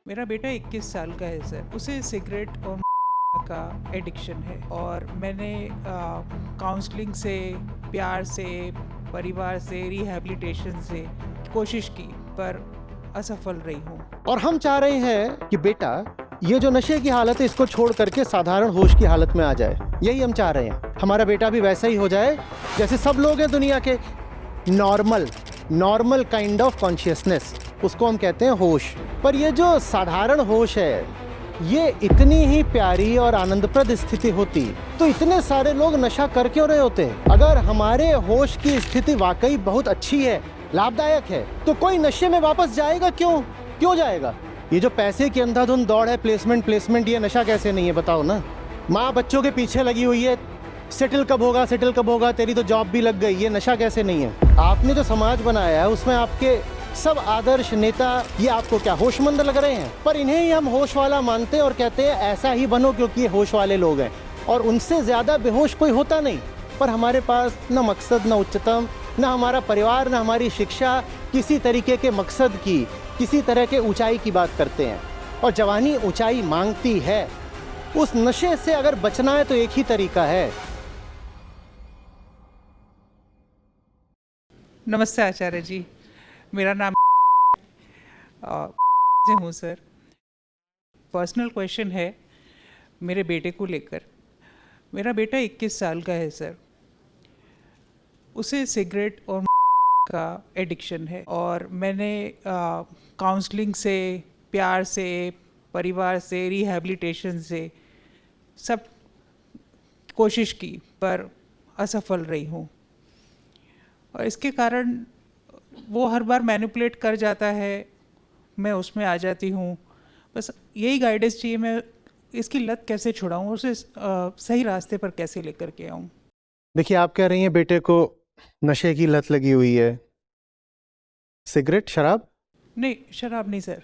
मेरा बेटा 21 साल का है सर। उसे सिगरेट और का एडिक्शन है और मैंने काउंसलिंग से, प्यार से, परिवार से, रिहैबिलिटेशन से कोशिश की पर असफल रही हूँ। और हम चाह रहे हैं कि बेटा ये जो नशे की हालत है इसको छोड़ करके साधारण होश की हालत में आ जाए। यही हम चाह रहे हैं, हमारा बेटा भी वैसा ही हो जाए जैसे सब लोग हैं दुनिया के। नॉर्मल काइंड ऑफ कॉन्शियसनेस, उसको हम कहते हैं होश। पर ये जो साधारण होश है, ये इतनी ही प्यारी और आनंदप्रद स्थिति होती तो इतने सारे लोग नशा कर क्यों रहे होते। अगर हमारे होश की स्थिति वाकई बहुत अच्छी है, लाभदायक है, तो कोई नशे में वापस जाएगा क्यों जाएगा। ये जो पैसे की अंधाधुंध दौड़ है, प्लेसमेंट, ये नशा कैसे नहीं है बताओ ना। माँ बच्चों के पीछे लगी हुई है, सेटल कब होगा, तेरी तो जॉब भी लग गई, ये नशा कैसे नहीं है। आपने जो समाज बनाया है उसमें आपके सब आदर्श नेता ये आपको क्या होशमंद लग रहे हैं, पर इन्हें ही हम होश वाला मानते हैं और कहते हैं ऐसा ही बनो क्योंकि ये होश वाले लोग हैं। और उनसे ज्यादा बेहोश कोई होता नहीं। पर हमारे पास न मकसद, न उच्चतम, न हमारा परिवार, न हमारी शिक्षा किसी तरीके के मकसद की, किसी तरह के ऊंचाई की बात करते हैं। और जवानी ऊंचाई मांगती है। उस नशे से अगर बचना है तो एक ही तरीका है। नमस्ते आचार्य जी, मेरा नाम से हूँ सर। पर्सनल क्वेश्चन है मेरे बेटे को लेकर। मेरा बेटा 21 साल का है सर। उसे सिगरेट और का एडिक्शन है और मैंने काउंसलिंग से, प्यार से, परिवार से, रिहैबिलिटेशन से सब कोशिश की पर असफल रही हूँ। और इसके कारण वो हर बार मैनिपुलेट कर जाता है, मैं उसमें आ जाती हूँ। बस यही गाइडेंस चाहिए, मैं इसकी लत कैसे छुड़ाऊँ, उसे सही रास्ते पर कैसे लेकर के आऊँ। देखिए, आप कह रही हैं बेटे को नशे की लत लगी हुई है। सिगरेट, शराब? नहीं, शराब नहीं सर।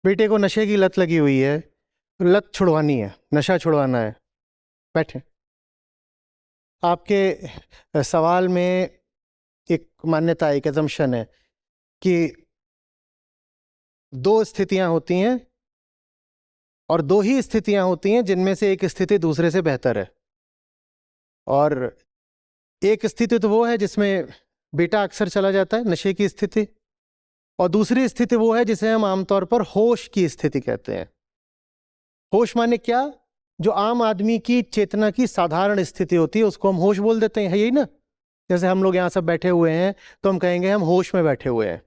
बेटे को नशे की लत लगी हुई है, लत छुड़वानी है, नशा छुड़वाना है। बैठे। आपके सवाल में एक मान्यता, एक अजम्पशन है कि दो स्थितियां होती हैं और दो ही स्थितियां होती हैं जिनमें से एक स्थिति दूसरे से बेहतर है। और एक स्थिति तो वो है जिसमें बेटा अक्सर चला जाता है, नशे की स्थिति। और दूसरी स्थिति वो है जिसे हम आमतौर पर होश की स्थिति कहते हैं। होश माने क्या? जो आम आदमी की चेतना की साधारण स्थिति होती है उसको हम होश बोल देते हैं, है यही ना। जैसे हम लोग यहाँ सब बैठे हुए हैं तो हम कहेंगे हम होश में बैठे हुए हैं।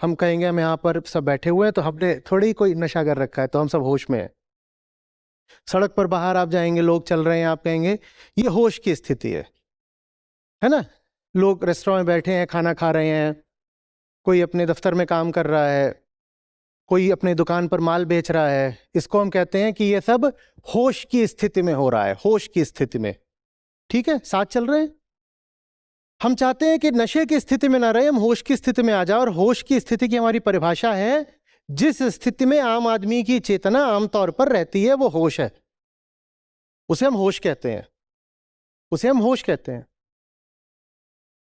हम कहेंगे हम यहाँ पर सब बैठे हुए हैं तो हमने थोड़ी कोई नशा कर रखा है, तो हम सब होश में हैं। सड़क पर बाहर आप जाएंगे, लोग चल रहे हैं, आप कहेंगे ये होश की स्थिति है ना। लोग रेस्टोरेंट में बैठे हैं, खाना खा रहे हैं, कोई अपने दफ्तर में काम कर रहा है, कोई अपने दुकान पर माल बेच रहा है, इसको हम कहते हैं कि ये सब होश की स्थिति में हो रहा है, होश की स्थिति में। ठीक है, साथ चल रहे हैं। हम चाहते हैं कि नशे की स्थिति में ना रहे, हम होश की स्थिति में आ जाए। और होश की स्थिति की हमारी परिभाषा है जिस स्थिति में आम आदमी की चेतना आमतौर पर रहती है, वो होश है। उसे हम होश कहते हैं, उसे हम होश कहते हैं।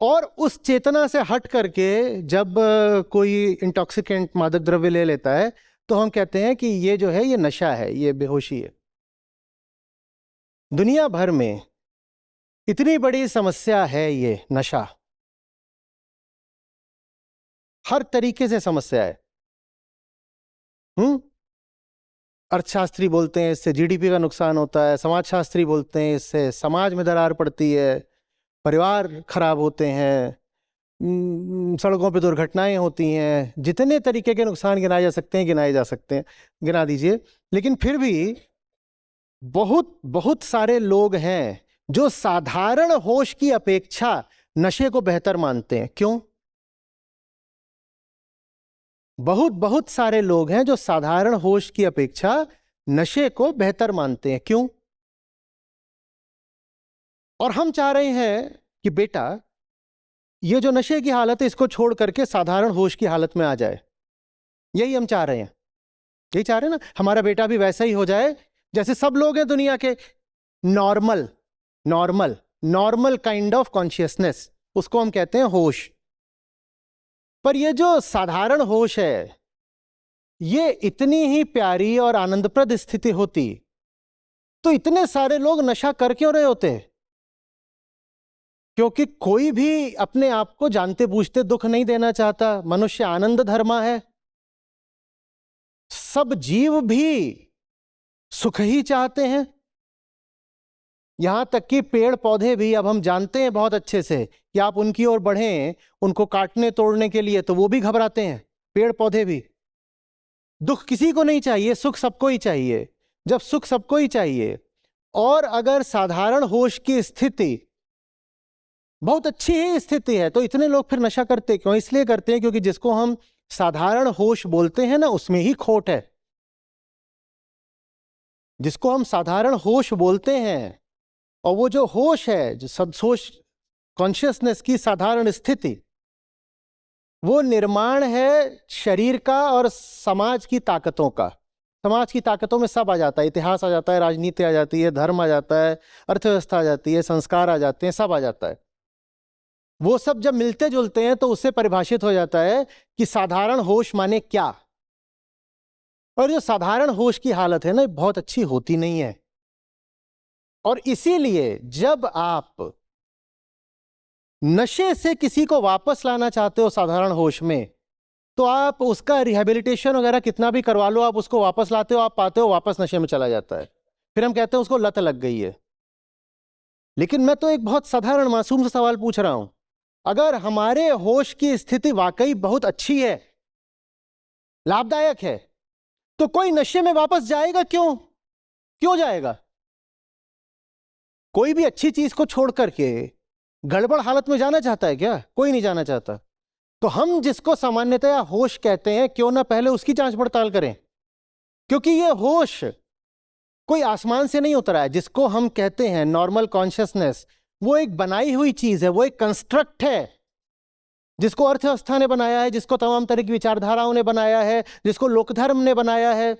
और उस चेतना से हट करके जब कोई इंटॉक्सिकेंट मादक द्रव्य ले लेता है तो हम कहते हैं कि ये जो है ये नशा है, ये बेहोशी है। दुनिया भर में इतनी बड़ी समस्या है ये नशा, हर तरीके से समस्या है। अर्थशास्त्री बोलते हैं इससे जीडीपी का नुकसान होता है, समाजशास्त्री बोलते हैं इससे समाज में दरार पड़ती है, परिवार खराब होते हैं, सड़कों पे दुर्घटनाएं होती हैं, जितने तरीके के नुकसान गिनाए जा सकते हैं गिनाए जा सकते हैं, गिना दीजिए। लेकिन फिर भी बहुत बहुत सारे लोग हैं जो साधारण होश की अपेक्षा नशे को बेहतर मानते हैं। क्यों? बहुत बहुत सारे लोग हैं जो साधारण होश की अपेक्षा नशे को बेहतर मानते हैं। क्यों? और हम चाह रहे हैं कि बेटा ये जो नशे की हालत है इसको छोड़ करके साधारण होश की हालत में आ जाए। यही हम चाह रहे हैं, यही चाह रहे हैं ना, हमारा बेटा भी वैसा ही हो जाए जैसे सब लोग हैं दुनिया के। Normal normal normal kind of consciousness, उसको हम कहते हैं होश। पर ये जो साधारण होश है, ये इतनी ही प्यारी और आनंदप्रद स्थिति होती तो इतने सारे लोग नशा कर क्यों रहे होते? क्योंकि कोई भी अपने आप को जानते बूझते दुख नहीं देना चाहता। मनुष्य आनंद धर्मा है, सब जीव भी सुख ही चाहते हैं। यहां तक कि पेड़ पौधे भी, अब हम जानते हैं बहुत अच्छे से कि आप उनकी ओर बढ़ें उनको काटने तोड़ने के लिए तो वो भी घबराते हैं। पेड़ पौधे भी। दुख किसी को नहीं चाहिए, सुख सबको ही चाहिए। जब सुख सबको ही चाहिए और अगर साधारण होश की स्थिति बहुत अच्छी ही स्थिति है तो इतने लोग फिर नशा करते क्यों? इसलिए करते हैं क्योंकि जिसको हम साधारण होश बोलते हैं ना, उसमें ही खोट है। जिसको हम साधारण होश बोलते हैं, और वो जो होश है, जो सदहोश कॉन्शियसनेस की साधारण स्थिति, वो निर्माण है शरीर का और समाज की ताकतों का। समाज की ताकतों में सब आ जाता है, इतिहास आ जाता है, राजनीति आ जाती है, धर्म आ जाता है, अर्थव्यवस्था आ जाती है, संस्कार आ जाते हैं, सब आ जाता है। वो सब जब मिलते जुलते हैं तो उससे परिभाषित हो जाता है कि साधारण होश माने क्या। और जो साधारण होश की हालत है ना, बहुत अच्छी होती नहीं है। और इसीलिए जब आप नशे से किसी को वापस लाना चाहते हो साधारण होश में, तो आप उसका रिहेबिलिटेशन वगैरह कितना भी करवा लो, आप उसको वापस लाते हो, आप पाते हो वापस नशे में चला जाता है। फिर हम कहते हैं उसको लत लग गई है। लेकिन मैं तो एक बहुत साधारण मासूम सा सवाल पूछ रहा हूं, अगर हमारे होश की स्थिति वाकई बहुत अच्छी है, लाभदायक है, तो कोई नशे में वापस जाएगा क्यों? क्यों जाएगा? कोई भी अच्छी चीज को छोड़ करके गड़बड़ हालत में जाना चाहता है क्या? कोई नहीं जाना चाहता। तो हम जिसको सामान्यतया होश कहते हैं, क्यों ना पहले उसकी जांच पड़ताल करें, क्योंकि ये होश कोई आसमान से नहीं उतरा है। जिसको हम कहते हैं नॉर्मल कॉन्शियसनेस, वो एक बनाई हुई चीज है, वो एक कंस्ट्रक्ट है जिसको अर्थव्यवस्था ने बनाया है, जिसको तमाम तरह की विचारधाराओं ने बनाया है, जिसको लोकधर्म ने बनाया है।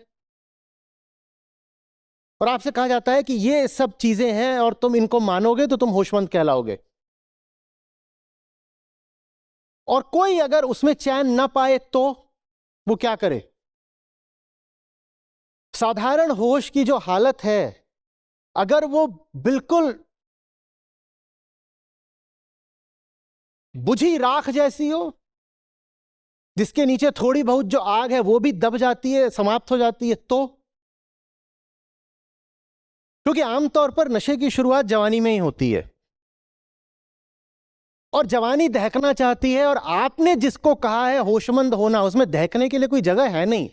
और आपसे कहा जाता है कि ये सब चीजें हैं और तुम इनको मानोगे तो तुम होशमंद कहलाओगे। और कोई अगर उसमें चैन ना पाए तो वो क्या करे? साधारण होश की जो हालत है, अगर वो बिल्कुल बुझी राख जैसी हो, जिसके नीचे थोड़ी बहुत जो आग है वो भी दब जाती है, समाप्त हो जाती है, तो क्योंकि आमतौर पर नशे की शुरुआत जवानी में ही होती है और जवानी दहकना चाहती है। और आपने जिसको कहा है होशमंद होना, उसमें दहकने के लिए कोई जगह है नहीं।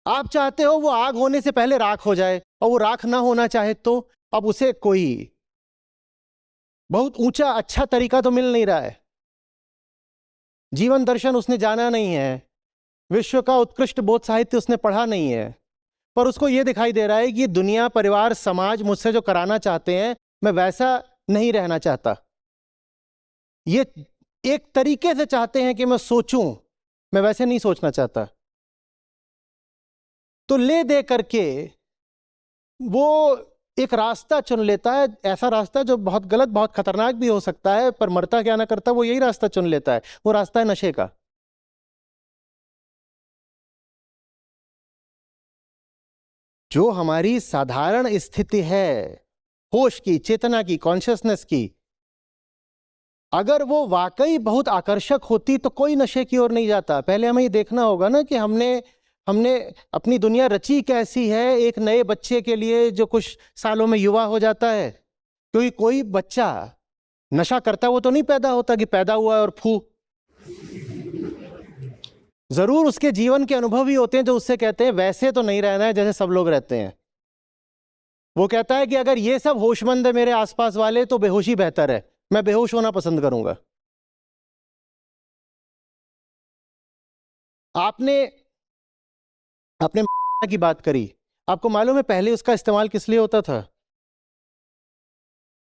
आप चाहते हो वो आग होने से पहले राख हो जाए, और वो राख ना होना चाहे तो अब उसे कोई बहुत ऊंचा अच्छा तरीका तो मिल नहीं रहा है। जीवन दर्शन उसने जाना नहीं है, विश्व का उत्कृष्ट बोध साहित्य उसने पढ़ा नहीं है, पर उसको यह दिखाई दे रहा है कि दुनिया, परिवार, समाज मुझसे जो कराना चाहते हैं, मैं वैसा नहीं रहना चाहता। ये एक तरीके से चाहते हैं कि मैं सोचूं, मैं वैसे नहीं सोचना चाहता। तो ले दे करके वो एक रास्ता चुन लेता है, ऐसा रास्ता जो बहुत गलत, बहुत खतरनाक भी हो सकता है, पर मरता क्या ना करता, वो यही रास्ता चुन लेता है। वो रास्ता है नशे का। जो हमारी साधारण स्थिति है होश की, चेतना की, कॉन्शियसनेस की, अगर वो वाकई बहुत आकर्षक होती तो कोई नशे की ओर नहीं जाता। पहले हमें ये देखना होगा ना कि हमने हमने अपनी दुनिया रची कैसी है एक नए बच्चे के लिए जो कुछ सालों में युवा हो जाता है। क्योंकि कोई बच्चा नशा करता वो तो नहीं पैदा होता कि पैदा हुआ है और फू। जरूर उसके जीवन के अनुभव ही होते हैं जो उससे कहते हैं वैसे तो नहीं रहना है जैसे सब लोग रहते हैं। वो कहता है कि अगर ये सब होशमंद है मेरे आसपास वाले तो बेहोशी बेहतर है, मैं बेहोश होना पसंद करूंगा। आपने अपने की बात करी, आपको मालूम है पहले उसका इस्तेमाल किस लिए होता था?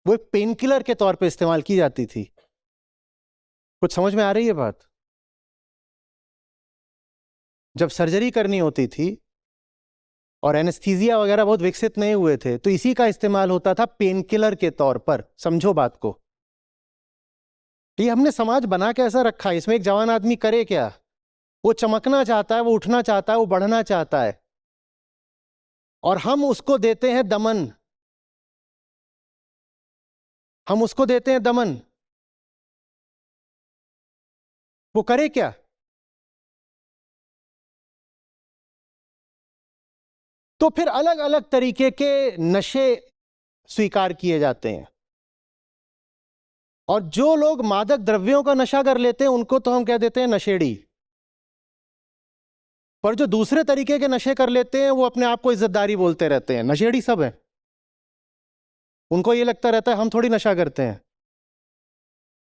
वो एक पेन किलर के तौर पे इस्तेमाल की जाती थी। कुछ समझ में आ रही है बात? जब सर्जरी करनी होती थी और एनेस्थीसिया वगैरह बहुत विकसित नहीं हुए थे, तो इसी का इस्तेमाल होता था पेन किलर के तौर पर। समझो बात को। ये हमने समाज बना के ऐसा रखा है, इसमें एक जवान आदमी करे क्या? वो चमकना चाहता है, वो उठना चाहता है, वो बढ़ना चाहता है, और हम उसको देते हैं दमन, हम उसको देते हैं दमन। वो करे क्या? तो फिर अलग अलग तरीके के नशे स्वीकार किए जाते हैं, और जो लोग मादक द्रव्यों का नशा कर लेते हैं उनको तो हम कह देते हैं नशेड़ी। पर जो दूसरे तरीके के नशे कर लेते हैं वो अपने आप को इज्जतदारी बोलते रहते हैं, नशेड़ी सब है। उनको ये लगता रहता है हम थोड़ी नशा करते हैं।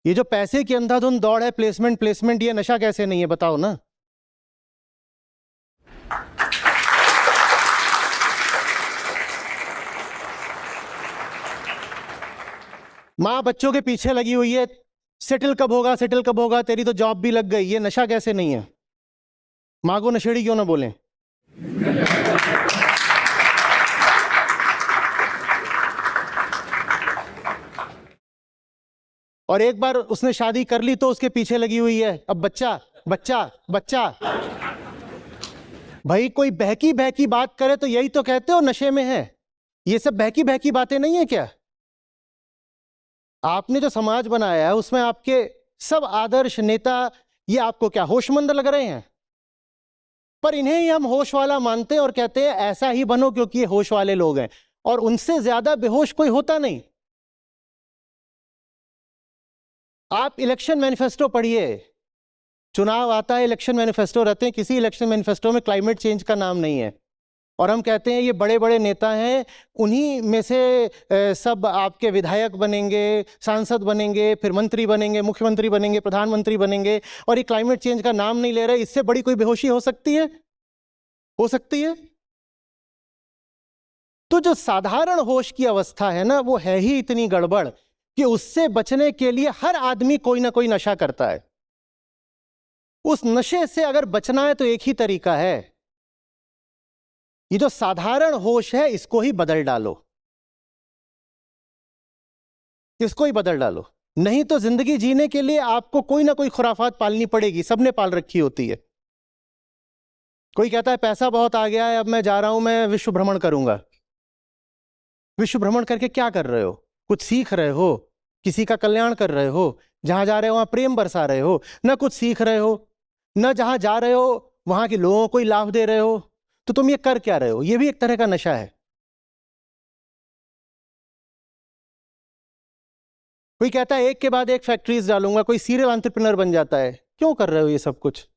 ये जो पैसे की अंधाधुंध दौड़ है, प्लेसमेंट प्लेसमेंट, ये नशा कैसे नहीं है बताओ ना? माँ बच्चों के पीछे लगी हुई है, सेटल कब होगा, सेटल कब होगा, तेरी तो जॉब भी लग गई, ये नशा कैसे नहीं है? माँ को नशेड़ी क्यों ना बोलें? और एक बार उसने शादी कर ली तो उसके पीछे लगी हुई है, अब बच्चा बच्चा बच्चा। भाई कोई बहकी बहकी बात करे तो यही तो कहते हो नशे में है। ये सब बहकी बहकी बातें नहीं है क्या? आपने जो समाज बनाया है उसमें आपके सब आदर्श नेता, ये आपको क्या होशमंद लग रहे हैं? पर इन्हें ही हम होश वाला मानते हैं और कहते हैं ऐसा ही बनो क्योंकि ये होश वाले लोग हैं, और उनसे ज्यादा बेहोश कोई होता नहीं। आप इलेक्शन मैनिफेस्टो पढ़िए, चुनाव आता है, इलेक्शन मैनिफेस्टो रहते हैं, किसी इलेक्शन मैनिफेस्टो में क्लाइमेट चेंज का नाम नहीं है। और हम कहते हैं ये बड़े बड़े नेता हैं, उन्हीं में से सब आपके विधायक बनेंगे, सांसद बनेंगे, फिर मंत्री बनेंगे, मुख्यमंत्री बनेंगे, प्रधानमंत्री बनेंगे, और ये क्लाइमेट चेंज का नाम नहीं ले रहे। इससे बड़ी कोई बेहोशी हो सकती है? हो सकती है? तो जो साधारण होश की अवस्था है ना, वो है ही इतनी गड़बड़ कि उससे बचने के लिए हर आदमी कोई ना कोई नशा करता है। उस नशे से अगर बचना है तो एक ही तरीका है, ये जो साधारण होश है इसको ही बदल डालो, इसको ही बदल डालो। नहीं तो जिंदगी जीने के लिए आपको कोई ना कोई खुराफात पालनी पड़ेगी, सबने पाल रखी होती है। कोई कहता है पैसा बहुत आ गया है, अब मैं जा रहा हूं, मैं विश्व भ्रमण करूंगा। विश्व भ्रमण करके क्या कर रहे हो? कुछ सीख रहे हो? किसी का कल्याण कर रहे हो? जहां जा रहे हो वहां प्रेम बरसा रहे हो? न कुछ सीख रहे हो, न जहां जा रहे हो वहां के लोगों को ही लाभ दे रहे हो, तो तुम ये कर क्या रहे हो? ये भी एक तरह का नशा है। कोई कहता है एक के बाद एक फैक्ट्रीज डालूंगा, कोई सीरियल एंटरप्रेन्योर बन जाता है। क्यों कर रहे हो ये सब कुछ?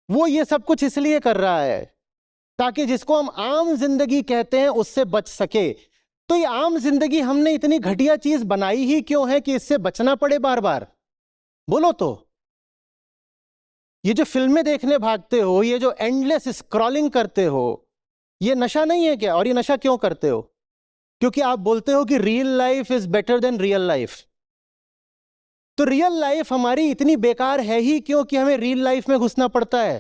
वो ये सब कुछ इसलिए कर रहा है ताकि जिसको हम आम जिंदगी कहते हैं उससे बच सके। तो ये आम जिंदगी हमने इतनी घटिया चीज बनाई ही क्यों है कि इससे बचना पड़े बार बार? बोलो तो। ये जो फिल्में देखने भागते हो, ये जो एंडलेस स्क्रॉलिंग करते हो, ये नशा नहीं है क्या? और ये नशा क्यों करते हो? क्योंकि आप बोलते हो कि real life is better than real life. तो रियल लाइफ हमारी इतनी बेकार है ही क्यों कि हमें रियल लाइफ में घुसना पड़ता है?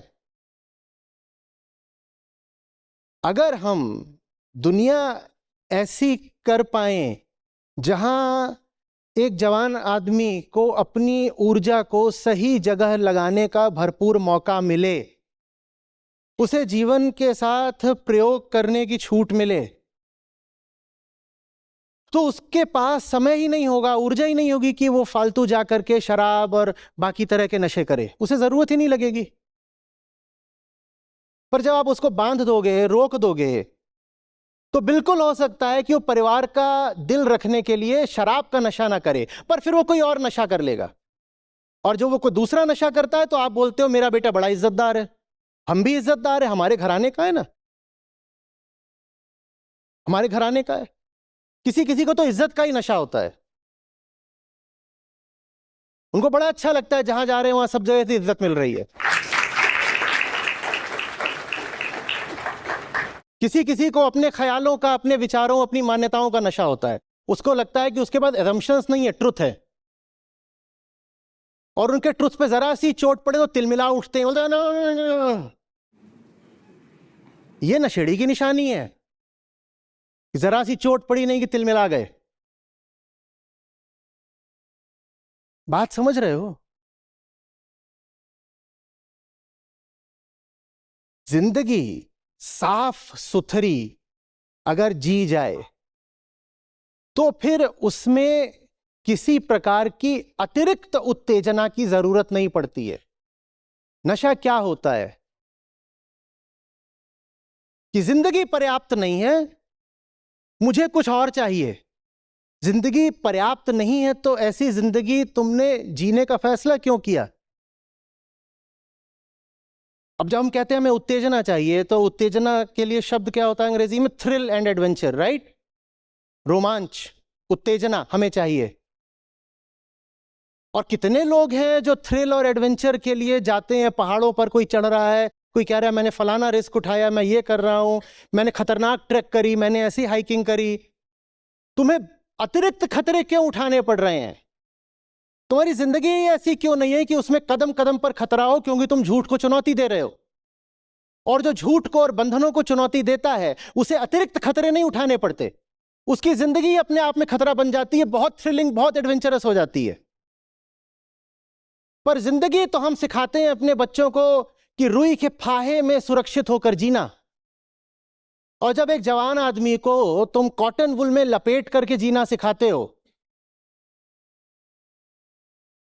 अगर हम दुनिया ऐसी कर पाए जहां एक जवान आदमी को अपनी ऊर्जा को सही जगह लगाने का भरपूर मौका मिले, उसे जीवन के साथ प्रयोग करने की छूट मिले, तो उसके पास समय ही नहीं होगा, ऊर्जा ही नहीं होगी कि वो फालतू जाकर के शराब और बाकी तरह के नशे करे। उसे जरूरत ही नहीं लगेगी। पर जब आप उसको बांध दोगे, रोक दोगे, तो बिल्कुल हो सकता है कि वो परिवार का दिल रखने के लिए शराब का नशा ना करे, पर फिर वो कोई और नशा कर लेगा। और जो वो कोई दूसरा नशा करता है तो आप बोलते हो मेरा बेटा बड़ा इज्जतदार है। हम भी इज्जतदार है, हमारे घराने का है ना, हमारे घराने का है। किसी किसी को तो इज्जत का ही नशा होता है। उनको बड़ा अच्छा लगता है जहां जा रहे हैं वहां सब जगह से इज्जत मिल रही है। किसी किसी को अपने ख्यालों का, अपने विचारों, अपनी मान्यताओं का नशा होता है। उसको लगता है कि उसके पास assumptions नहीं है, ट्रुथ है, और उनके ट्रुथ पे जरा सी चोट पड़े तो तिलमिला उठते हैं, बोलते हैं "ना, ये नशेड़ी की निशानी है, जरा सी चोट पड़ी नहीं कि तिलमिला गए। बात समझ रहे हो? जिंदगी साफ सुथरी अगर जी जाए तो फिर उसमें किसी प्रकार की अतिरिक्त उत्तेजना की जरूरत नहीं पड़ती है। नशा क्या होता है कि जिंदगी पर्याप्त नहीं है, मुझे कुछ और चाहिए। जिंदगी पर्याप्त नहीं है तो ऐसी जिंदगी तुमने जीने का फैसला क्यों किया? अब जब हम कहते हैं हमें उत्तेजना चाहिए तो उत्तेजना के लिए शब्द क्या होता है अंग्रेजी में? Thrill and adventure, right? रोमांच, उत्तेजना हमें चाहिए। और कितने लोग हैं जो थ्रिल और एडवेंचर के लिए जाते हैं, पहाड़ों पर कोई चढ़ रहा है, कोई कह रहा है मैंने फलाना रिस्क उठाया, मैं ये कर रहा हूं, मैंने खतरनाक ट्रैक करी, मैंने ऐसी हाइकिंग करी। तुम्हें अतिरिक्त खतरे क्यों उठाने पड़ रहे हैं? तुम्हारी जिंदगी ऐसी क्यों नहीं है कि उसमें कदम कदम पर खतरा हो? क्योंकि तुम झूठ को चुनौती दे रहे हो, और जो झूठ को और बंधनों को चुनौती देता है उसे अतिरिक्त खतरे नहीं उठाने पड़ते। उसकी जिंदगी अपने आप में खतरा बन जाती है, बहुत थ्रिलिंग, बहुत एडवेंचरस हो जाती है। पर जिंदगी तो हम सिखाते हैं अपने बच्चों को कि रुई के फाहे में सुरक्षित होकर जीना। और जब एक जवान आदमी को तुम कॉटन वुल में लपेट करके जीना सिखाते हो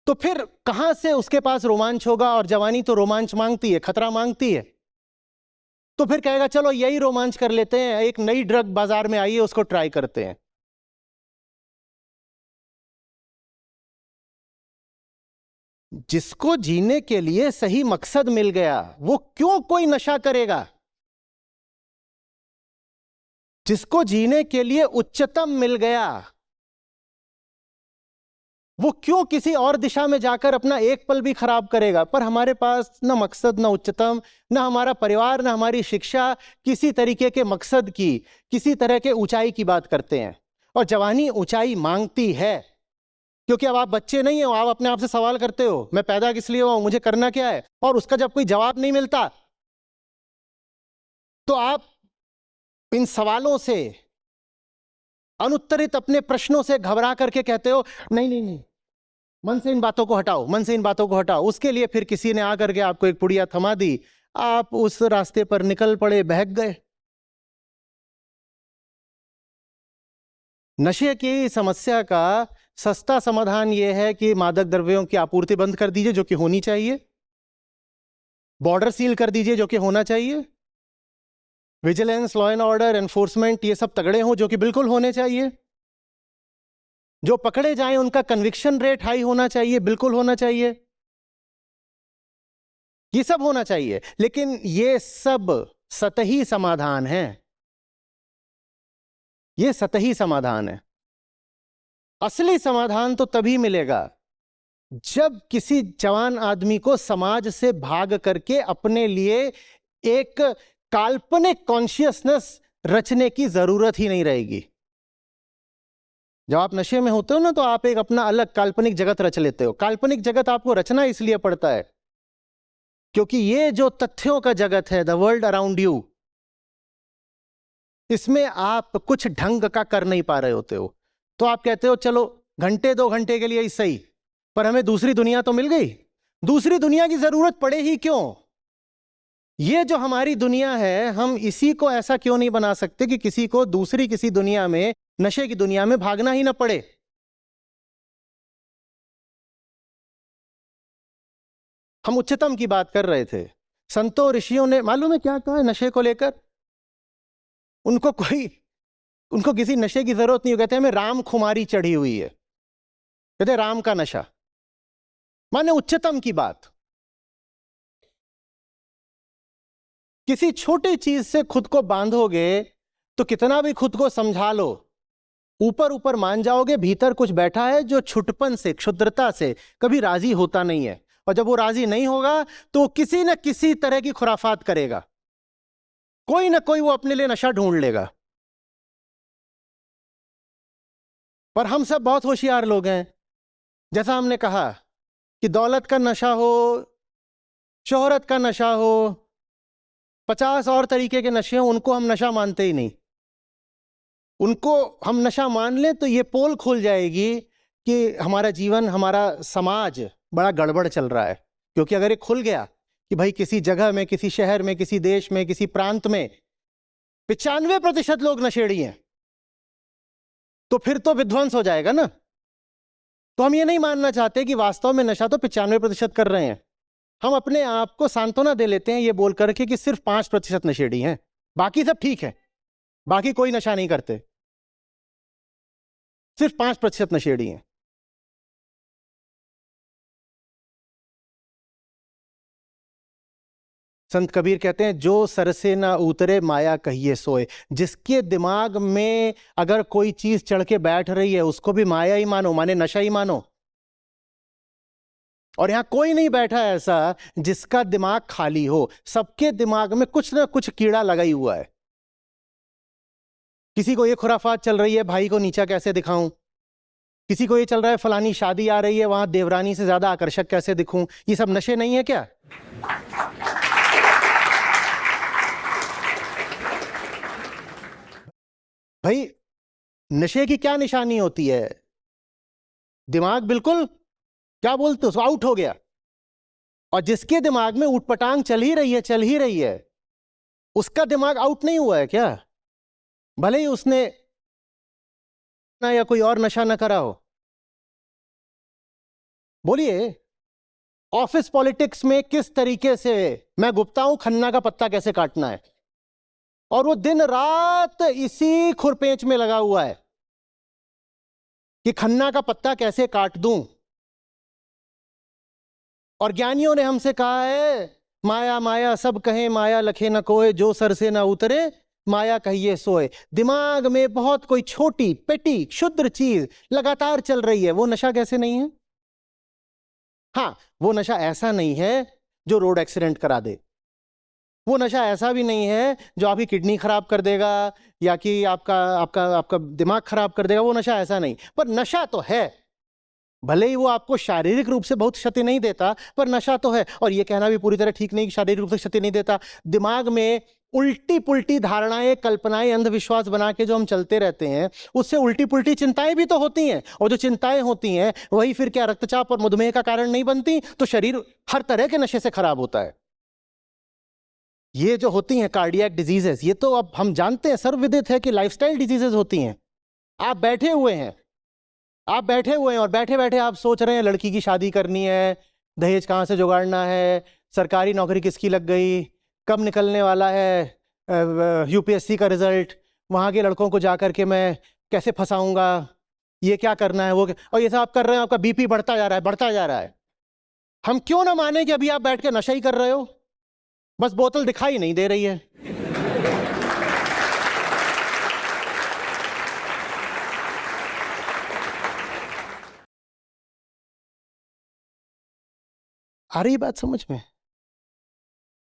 तो फिर कहां से उसके पास रोमांच होगा? और जवानी तो रोमांच मांगती है, खतरा मांगती है। तो फिर कहेगा चलो यही रोमांच कर लेते हैं, एक नई ड्रग बाजार में आई है उसको ट्राई करते हैं। जिसको जीने के लिए सही मकसद मिल गया वो क्यों कोई नशा करेगा? जिसको जीने के लिए उच्चतम मिल गया वो क्यों किसी और दिशा में जाकर अपना एक पल भी खराब करेगा? पर हमारे पास ना मकसद, ना उच्चतम, ना हमारा परिवार, ना हमारी शिक्षा किसी तरीके के मकसद की, किसी तरह के ऊंचाई की बात करते हैं। और जवानी ऊंचाई मांगती है, क्योंकि अब आप बच्चे नहीं हो, आप अपने आप से सवाल करते हो मैं पैदा किस लिए हुआ हूं, मुझे करना क्या है? और उसका जब कोई जवाब नहीं मिलता तो आप इन सवालों से, अनुत्तरित अपने प्रश्नों से घबरा करके कहते हो नहीं नहीं नहीं, मन से इन बातों को हटाओ, मन से इन बातों को हटाओ। उसके लिए फिर किसी ने आकर के आपको एक पुड़िया थमा दी, आप उस रास्ते पर निकल पड़े, बहक गए। नशे की समस्या का सस्ता समाधान यह है कि मादक द्रव्यों की आपूर्ति बंद कर दीजिए, जो कि होनी चाहिए। बॉर्डर सील कर दीजिए, जो कि होना चाहिए। Vigilance, law and order, enforcement, ये सब तगड़े हों, जो कि बिल्कुल होने चाहिए। जो पकड़े जाएं उनका कन्विक्शन रेट हाई होना चाहिए, बिल्कुल होना चाहिए। ये सब होना चाहिए। लेकिन ये सब सतही समाधान है, ये सतही समाधान है। असली समाधान तो तभी मिलेगा जब किसी जवान आदमी को समाज से भाग करके अपने लिए एक काल्पनिक कॉन्शियसनेस रचने की जरूरत ही नहीं रहेगी। जब आप नशे में होते हो ना तो आप एक अपना अलग काल्पनिक जगत रच लेते हो। काल्पनिक जगत आपको रचना इसलिए पड़ता है क्योंकि ये जो तथ्यों का जगत है, द वर्ल्ड अराउंड यू, इसमें आप कुछ ढंग का कर नहीं पा रहे होते हो। तो आप कहते हो चलो घंटे 2 घंटे के लिए ही सही, पर हमें दूसरी दुनिया तो मिल गई। दूसरी दुनिया की जरूरत पड़े ही क्यों? ये जो हमारी दुनिया है, हम इसी को ऐसा क्यों नहीं बना सकते कि किसी को दूसरी किसी दुनिया में, नशे की दुनिया में भागना ही ना पड़े? हम उच्चतम की बात कर रहे थे। संतों ऋषियों ने मालूम है क्या कहा है नशे को लेकर? उनको किसी नशे की जरूरत नहीं। कहते हैं हमें राम खुमारी चढ़ी हुई है, कहते राम का नशा, माने उच्चतम की बात। किसी छोटी चीज से खुद को बांधोगे तो कितना भी खुद को समझा लो, ऊपर ऊपर मान जाओगे भीतर कुछ बैठा है जो छुटपन से, क्षुद्रता से कभी राजी होता नहीं है। और जब वो राजी नहीं होगा तो किसी न किसी तरह की खुराफात करेगा, कोई ना कोई वो अपने लिए नशा ढूंढ लेगा। पर हम सब बहुत होशियार लोग हैं। जैसा हमने कहा कि दौलत का नशा हो, शोहरत का नशा हो, 50 और तरीके के नशे हो, उनको हम नशा मानते ही नहीं। उनको हम नशा मान लें तो ये पोल खुल जाएगी कि हमारा जीवन, हमारा समाज बड़ा गड़बड़ चल रहा है। क्योंकि अगर ये खुल गया कि भाई किसी जगह में, किसी शहर में, किसी देश में, किसी प्रांत में 95% लोग नशेड़ी हैं, तो फिर तो विध्वंस हो जाएगा ना। तो हम ये नहीं मानना चाहते कि वास्तव में नशा तो 95% कर रहे हैं। हम अपने आप को सांत्वना दे लेते हैं ये बोल करके कि सिर्फ 5% नशेड़ी हैं, बाकी सब ठीक है, बाकी कोई नशा नहीं करते, सिर्फ 5% नशेड़ी हैं। संत कबीर कहते हैं, जो सर से ना उतरे माया कहिए सोए। जिसके दिमाग में अगर कोई चीज चढ़ के बैठ रही है उसको भी माया ही मानो, माने नशा ही मानो। और यहां कोई नहीं बैठा ऐसा जिसका दिमाग खाली हो। सबके दिमाग में कुछ ना कुछ कीड़ा लगा ही हुआ है। किसी को ये खुराफात चल रही है, भाई को नीचा कैसे दिखाऊं। किसी को ये चल रहा है, फलानी शादी आ रही है, वहां देवरानी से ज्यादा आकर्षक कैसे दिखूं। ये सब नशे नहीं है क्या? भाई नशे की क्या निशानी होती है? दिमाग बिल्कुल, क्या बोलते हो, उसको आउट हो गया। और जिसके दिमाग में ऊटपटांग चल ही रही है, चल ही रही है, उसका दिमाग आउट नहीं हुआ है क्या? भले ही उसने ना या कोई और नशा ना करा हो। बोलिए, ऑफिस पॉलिटिक्स में किस तरीके से मैं गुप्ता हूं खन्ना का पत्ता कैसे काटना है, और वो दिन रात इसी खुरपेंच में लगा हुआ है कि खन्ना का पत्ता कैसे काट दूं। और ज्ञानियों ने हमसे कहा है, माया माया सब कहें माया लखे न कोय, जो सर से ना उतरे माया कहिए सोए। दिमाग में बहुत कोई छोटी पेटी क्षुद्र चीज लगातार चल रही है, वो नशा कैसे नहीं है? हाँ, वो नशा ऐसा नहीं है जो रोड एक्सीडेंट करा दे। वो नशा ऐसा भी नहीं है जो आपकी किडनी खराब कर देगा या कि आपका आपका आपका दिमाग खराब कर देगा। वो नशा ऐसा नहीं, पर नशा तो है। भले ही वो आपको शारीरिक रूप से बहुत क्षति नहीं देता, पर नशा तो है। और ये कहना भी पूरी तरह ठीक नहीं कि शारीरिक रूप से क्षति नहीं देता। दिमाग में उल्टी पुल्टी धारणाएं, कल्पनाएं, अंधविश्वास बना के जो हम चलते रहते हैं, उससे उल्टी पुल्टी चिंताएं भी तो होती हैं। और जो चिंताएं होती हैं वही फिर क्या रक्तचाप और मधुमेह का कारण नहीं बनती? तो शरीर हर तरह के नशे से खराब होता है। ये जो होती हैं कार्डियक डिजीजेस, ये तो अब हम जानते हैं, सर्वविदित है कि लाइफस्टाइल डिजीजेस होती हैं। आप बैठे हुए हैं, आप बैठे हुए हैं और बैठे बैठे आप सोच रहे हैं लड़की की शादी करनी है, दहेज कहाँ से जुगाड़ना है, सरकारी नौकरी किसकी लग गई, कब निकलने वाला है यूपीएससी का रिजल्ट, वहाँ के लड़कों को जा करके मैं कैसे फंसाऊंगा, ये क्या करना है, वो क्या, और ये सब आप कर रहे हैं। आपका बीपी बढ़ता जा रहा है, बढ़ता जा रहा है। हम क्यों ना माने कि अभी आप बैठ के नशा ही कर रहे हो, बस बोतल दिखाई नहीं दे रही है। आ रही बात समझ में?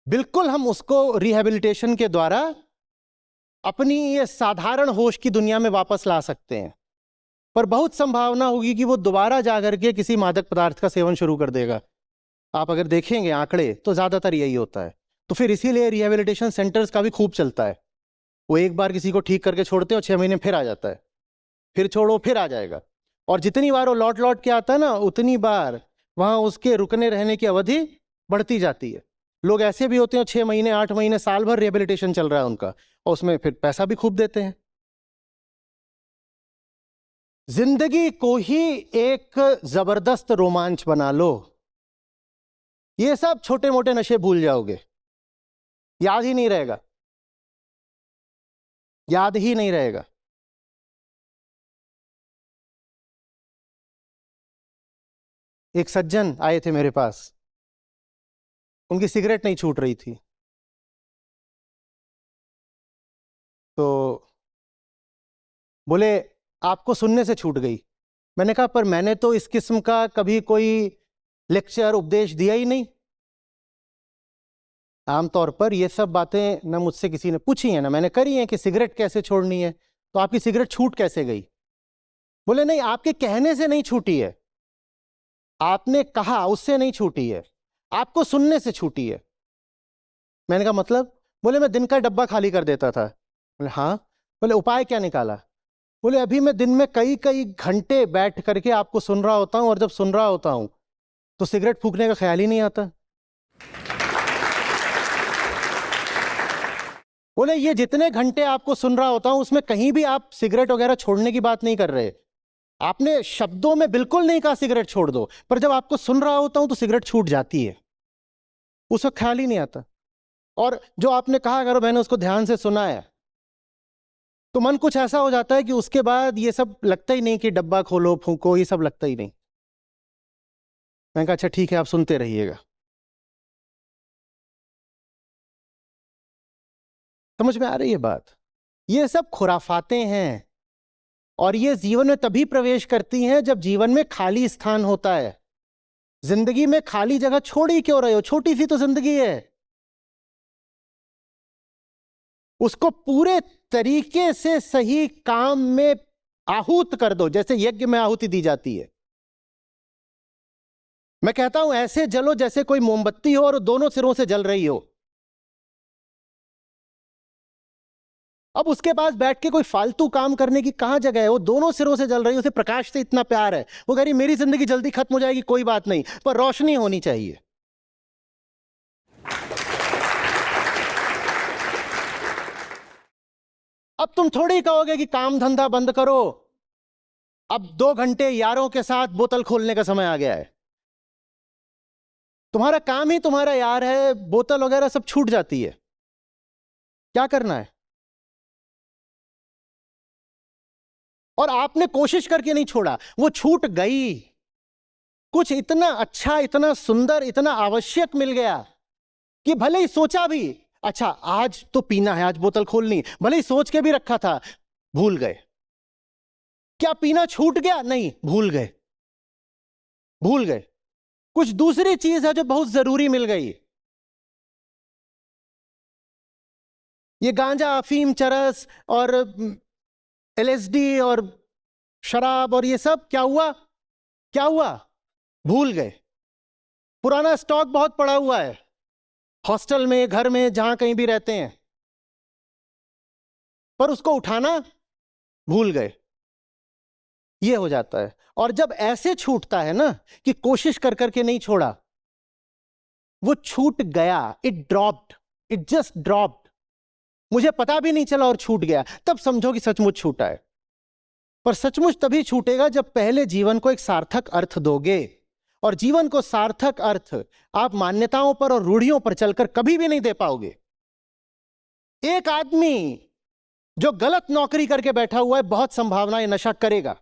बिल्कुल, हम उसको रिहैबिलिटेशन के द्वारा अपनी ये साधारण होश की दुनिया में वापस ला सकते हैं। पर बहुत संभावना होगी कि वो दोबारा जाकर के किसी मादक पदार्थ का सेवन शुरू कर देगा। आप अगर देखेंगे आंकड़े तो ज्यादातर यही होता है। तो फिर इसीलिए रिहैबिलिटेशन सेंटर्स का भी खूब चलता है। वो एक बार किसी को ठीक करके छोड़ते हैं और 6 महीने फिर आ जाता है, फिर छोड़ो फिर आ जाएगा। और जितनी बार वो लौट लौट के आता है ना, उतनी बार वहां उसके रुकने रहने की अवधि बढ़ती जाती है। लोग ऐसे भी होते हैं 6 महीने, 8 महीने, साल भर रिहेबिलिटेशन चल रहा है उनका, और उसमें फिर पैसा भी खूब देते हैं। जिंदगी को ही एक जबरदस्त रोमांच बना लो। ये सब छोटे मोटे नशे भूल जाओगे, याद ही नहीं रहेगा, याद ही नहीं रहेगा। एक सज्जन आए थे मेरे पास, उनकी सिगरेट नहीं छूट रही थी। तो बोले आपको सुनने से छूट गई। मैंने कहा पर मैंने तो इस किस्म का कभी कोई लेक्चर उपदेश दिया ही नहीं। आमतौर पर ये सब बातें न मुझसे किसी ने पूछी हैं, ना मैंने करी हैं कि सिगरेट कैसे छोड़नी है, तो आपकी सिगरेट छूट कैसे गई? बोले नहीं, आपके कहने से नहीं छूटी है, आपने कहा उससे नहीं छूटी है, आपको सुनने से छूटी है। मैंने कहा मतलब? बोले मैं दिन का डब्बा खाली कर देता था। बोले हाँ। बोले उपाय क्या निकाला? बोले अभी मैं दिन में कई कई घंटे बैठ करके आपको सुन रहा होता हूं, और जब सुन रहा होता हूं तो सिगरेट फूकने का ख्याल ही नहीं आता। बोले ये जितने घंटे आपको सुन रहा होता हूं उसमें कहीं भी आप सिगरेट वगैरह छोड़ने की बात नहीं कर रहे। आपने शब्दों में बिल्कुल नहीं कहा सिगरेट छोड़ दो, पर जब आपको सुन रहा होता हूं तो सिगरेट छूट जाती है, उस वक्त ख्याल ही नहीं आता। और जो आपने कहा अगर मैंने उसको ध्यान से सुना है तो मन कुछ ऐसा हो जाता है कि उसके बाद ये सब लगता ही नहीं कि डब्बा खोलो फूंको, ये सब लगता ही नहीं। मैंने कहा अच्छा ठीक है, आप सुनते रहिएगा। समझ में आ रही है बात? ये सब खुराफातें हैं, और ये जीवन में तभी प्रवेश करती हैं जब जीवन में खाली स्थान होता है। जिंदगी में खाली जगह छोड़ ही क्यों रहे हो? छोटी सी तो जिंदगी है, उसको पूरे तरीके से सही काम में आहूत कर दो, जैसे यज्ञ में आहुति दी जाती है। मैं कहता हूं ऐसे जलो जैसे कोई मोमबत्ती हो और दोनों सिरों से जल रही हो। अब उसके पास बैठ के कोई फालतू काम करने की कहां जगह है? वो दोनों सिरों से जल रही है, उसे प्रकाश से इतना प्यार है, वो कह रही मेरी जिंदगी जल्दी खत्म हो जाएगी, कोई बात नहीं, पर रोशनी होनी चाहिए। अब तुम थोड़ी कहोगे कि काम धंधा बंद करो, अब 2 घंटे यारों के साथ बोतल खोलने का समय आ गया है। तुम्हारा काम ही तुम्हारा यार है, बोतल वगैरह सब छूट जाती है, क्या करना है? और आपने कोशिश करके नहीं छोड़ा, वो छूट गई। कुछ इतना अच्छा, इतना सुंदर, इतना आवश्यक मिल गया कि भले ही सोचा भी अच्छा आज तो पीना है, आज बोतल खोलनी, भले ही सोच के भी रखा था, भूल गए। क्या पीना छूट गया? नहीं, भूल गए, भूल गए। कुछ दूसरी चीज है जो बहुत जरूरी मिल गई। ये गांजा, अफीम, चरस और एलएसडी और शराब और ये सब क्या हुआ? क्या हुआ? भूल गए। पुराना स्टॉक बहुत पड़ा हुआ है हॉस्टल में, घर में, जहां कहीं भी रहते हैं, पर उसको उठाना भूल गए। ये हो जाता है। और जब ऐसे छूटता है ना कि कोशिश कर करके नहीं छोड़ा, वो छूट गया, it dropped, it just dropped, मुझे पता भी नहीं चला और छूट गया, तब समझो कि सचमुच छूटा है। पर सचमुच तभी छूटेगा जब पहले जीवन को एक सार्थक अर्थ दोगे, और जीवन को सार्थक अर्थ आप मान्यताओं पर और रूढ़ियों पर चलकर कभी भी नहीं दे पाओगे। एक आदमी जो गलत नौकरी करके बैठा हुआ है, बहुत संभावना ये नशा करेगा।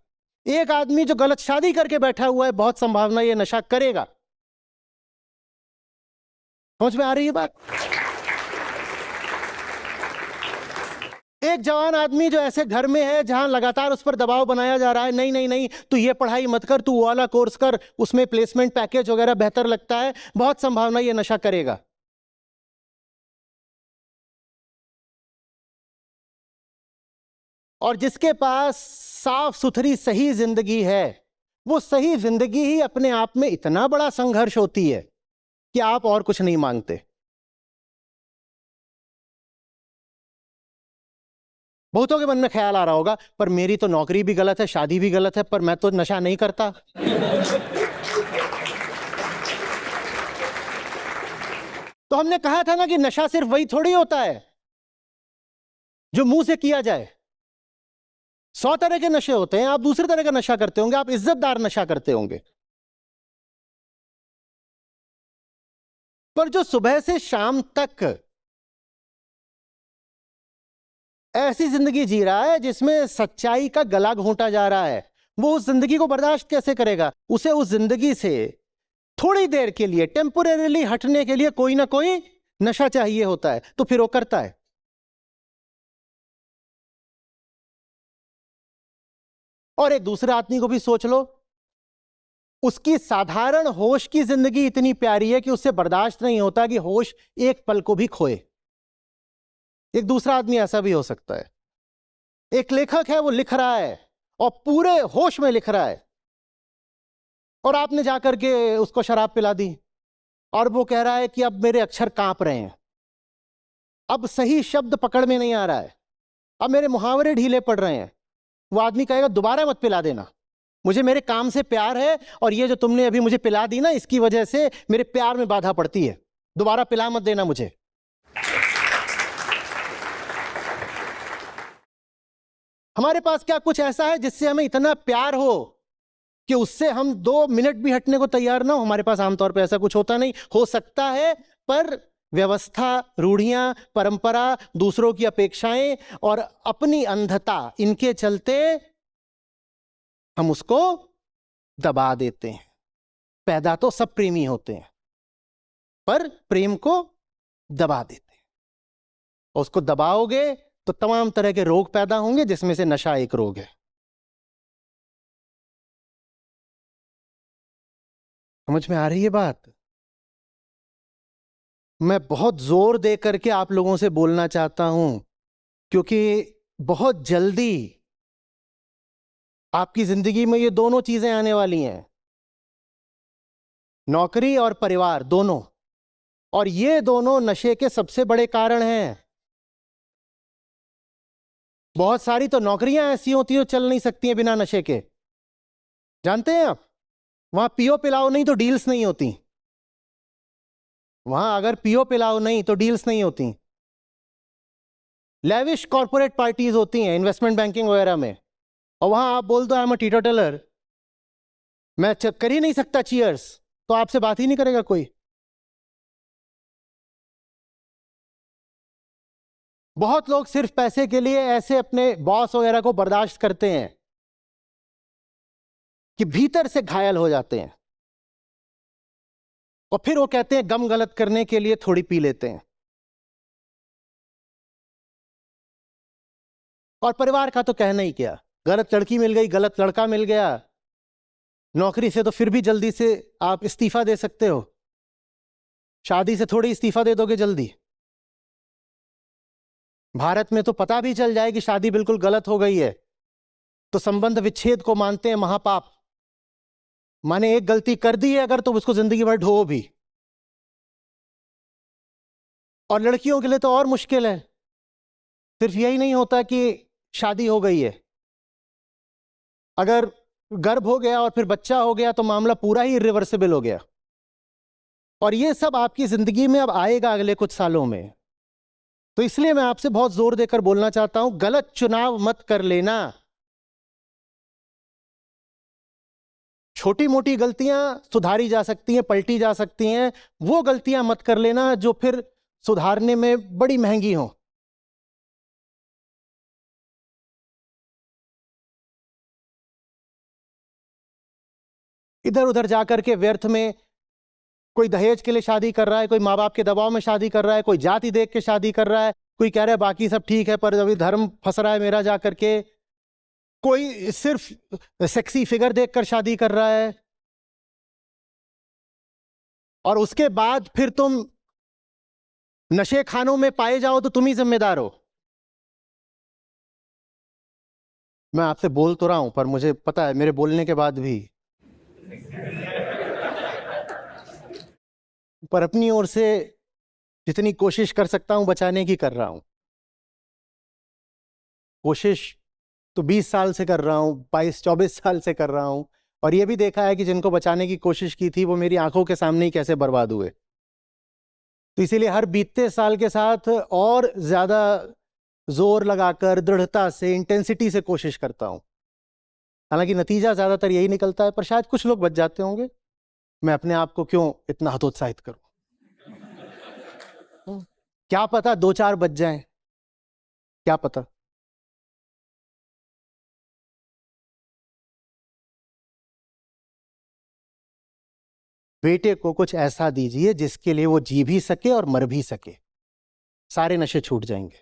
एक आदमी जो गलत शादी करके बैठा हुआ है, बहुत संभावना ये नशा करेगा। समझ में आ रही है बात? एक जवान आदमी जो ऐसे घर में है जहां लगातार उस पर दबाव बनाया जा रहा है, नहीं नहीं नहीं तू ये पढ़ाई मत कर, तू वो वाला कोर्स कर, उसमें प्लेसमेंट पैकेज वगैरह बेहतर लगता है, बहुत संभावना ये नशा करेगा। और जिसके पास साफ सुथरी सही जिंदगी है, वो सही जिंदगी ही अपने आप में इतना बड़ा संघर्ष होती है कि आप और कुछ नहीं मांगते। बहुतों के मन में ख्याल आ रहा होगा पर मेरी तो नौकरी भी गलत है, शादी भी गलत है, पर मैं तो नशा नहीं करता। तो हमने कहा था ना कि नशा सिर्फ वही थोड़ी होता है जो मुंह से किया जाए। 100 तरह के नशे होते हैं, आप दूसरे तरह का नशा करते होंगे, आप इज्जतदार नशा करते होंगे। पर जो सुबह से शाम तक ऐसी जिंदगी जी रहा है जिसमें सच्चाई का गला घोंटा जा रहा है, वो उस जिंदगी को बर्दाश्त कैसे करेगा? उसे उस जिंदगी से थोड़ी देर के लिए, टेम्पोरेरीली हटने के लिए कोई ना कोई नशा चाहिए होता है, तो फिर वो करता है। और एक दूसरे आदमी को भी सोच लो, उसकी साधारण होश की जिंदगी इतनी प्यारी है कि उससे बर्दाश्त नहीं होता कि होश एक पल को भी खोए। एक दूसरा आदमी ऐसा भी हो सकता है। एक लेखक है, वो लिख रहा है और पूरे होश में लिख रहा है, और आपने जाकर के उसको शराब पिला दी, और वो कह रहा है कि अब मेरे अक्षर कांप रहे हैं, अब सही शब्द पकड़ में नहीं आ रहा है, अब मेरे मुहावरे ढीले पड़ रहे हैं, वो आदमी कहेगा दोबारा मत पिला देना, मुझे मेरे काम से प्यार है और ये जो तुमने अभी मुझे पिला दी ना, इसकी वजह से मेरे प्यार में बाधा पड़ती है, दोबारा पिला मत देना मुझे। हमारे पास क्या कुछ ऐसा है जिससे हमें इतना प्यार हो कि उससे हम 2 मिनट भी हटने को तैयार ना हो? हमारे पास आमतौर पे ऐसा कुछ होता नहीं। हो सकता है, पर व्यवस्था, रूढ़ियां, परंपरा, दूसरों की अपेक्षाएं और अपनी अंधता, इनके चलते हम उसको दबा देते हैं। पैदा तो सब प्रेमी होते हैं, पर प्रेम को दबा देते हैं। और उसको दबाओगे तो तमाम तरह के रोग पैदा होंगे, जिसमें से नशा एक रोग है। समझ में आ रही है बात? मैं बहुत जोर दे करके आप लोगों से बोलना चाहता हूं, क्योंकि बहुत जल्दी आपकी जिंदगी में ये दोनों चीजें आने वाली हैं, नौकरी और परिवार दोनों। और ये दोनों नशे के सबसे बड़े कारण हैं। बहुत सारी तो नौकरियां ऐसी होती हैं जो चल नहीं सकती हैं बिना नशे के, जानते हैं आप? वहां पियो पिलाओ नहीं तो डील्स नहीं होती। वहां अगर पियो पिलाओ नहीं तो डील्स नहीं होती। लेविश कॉर्पोरेट पार्टीज होती हैं इन्वेस्टमेंट बैंकिंग वगैरह में, और वहां आप बोल दो आई एम अ टीटोटलर, मैं कर ही नहीं सकता चीयर्स, तो आपसे बात ही नहीं करेगा कोई। बहुत लोग सिर्फ पैसे के लिए ऐसे अपने बॉस वगैरह को बर्दाश्त करते हैं कि भीतर से घायल हो जाते हैं, और फिर वो कहते हैं गम गलत करने के लिए थोड़ी पी लेते हैं। और परिवार का तो कहना ही क्या, गलत लड़की मिल गई, गलत लड़का मिल गया, नौकरी से तो फिर भी जल्दी से आप इस्तीफा दे सकते हो, शादी से थोड़ी इस्तीफा दे दोगे जल्दी। भारत में तो पता भी चल जाए कि शादी बिल्कुल गलत हो गई है तो संबंध विच्छेद को मानते हैं महापाप। माने एक गलती कर दी है अगर, तो उसको जिंदगी भर ढो भी। और लड़कियों के लिए तो और मुश्किल है, सिर्फ यही नहीं होता कि शादी हो गई है, अगर गर्भ हो गया और फिर बच्चा हो गया तो मामला पूरा ही इरिवर्सिबल हो गया। और ये सब आपकी जिंदगी में अब आएगा अगले कुछ सालों में। तो इसलिए मैं आपसे बहुत जोर देकर बोलना चाहता हूं, गलत चुनाव मत कर लेना। छोटी मोटी गलतियां सुधारी जा सकती हैं, पलटी जा सकती हैं, वो गलतियां मत कर लेना जो फिर सुधारने में बड़ी महंगी हो। इधर उधर जाकर के व्यर्थ में, कोई दहेज के लिए शादी कर रहा है, कोई माँ बाप के दबाव में शादी कर रहा है, कोई जाति देख के शादी कर रहा है, कोई कह रहा है बाकी सब ठीक है पर अभी धर्म फंस रहा है मेरा जाकर के, कोई सिर्फ सेक्सी फिगर देखकर शादी कर रहा है, और उसके बाद फिर तुम नशे खानों में पाए जाओ तो तुम ही जिम्मेदार हो। मैं आपसे बोल तो रहा हूं, पर मुझे पता है मेरे बोलने के बाद भी पर अपनी ओर से जितनी कोशिश कर सकता हूं बचाने की कर रहा हूं। कोशिश तो 20 साल से कर रहा हूं, 22-24 साल से कर रहा हूं, और यह भी देखा है कि जिनको बचाने की कोशिश की थी वो मेरी आंखों के सामने ही कैसे बर्बाद हुए। तो इसीलिए हर बीतते साल के साथ और ज्यादा जोर लगाकर, दृढ़ता से, इंटेंसिटी से कोशिश करता हूं। हालांकि नतीजा ज्यादातर यही निकलता है, पर शायद कुछ लोग बच जाते होंगे। मैं अपने आप को क्यों इतना हतोत्साहित करूं? क्या पता 2-4 बच जाएं, क्या पता। बेटे को कुछ ऐसा दीजिए जिसके लिए वो जी भी सके और मर भी सके, सारे नशे छूट जाएंगे।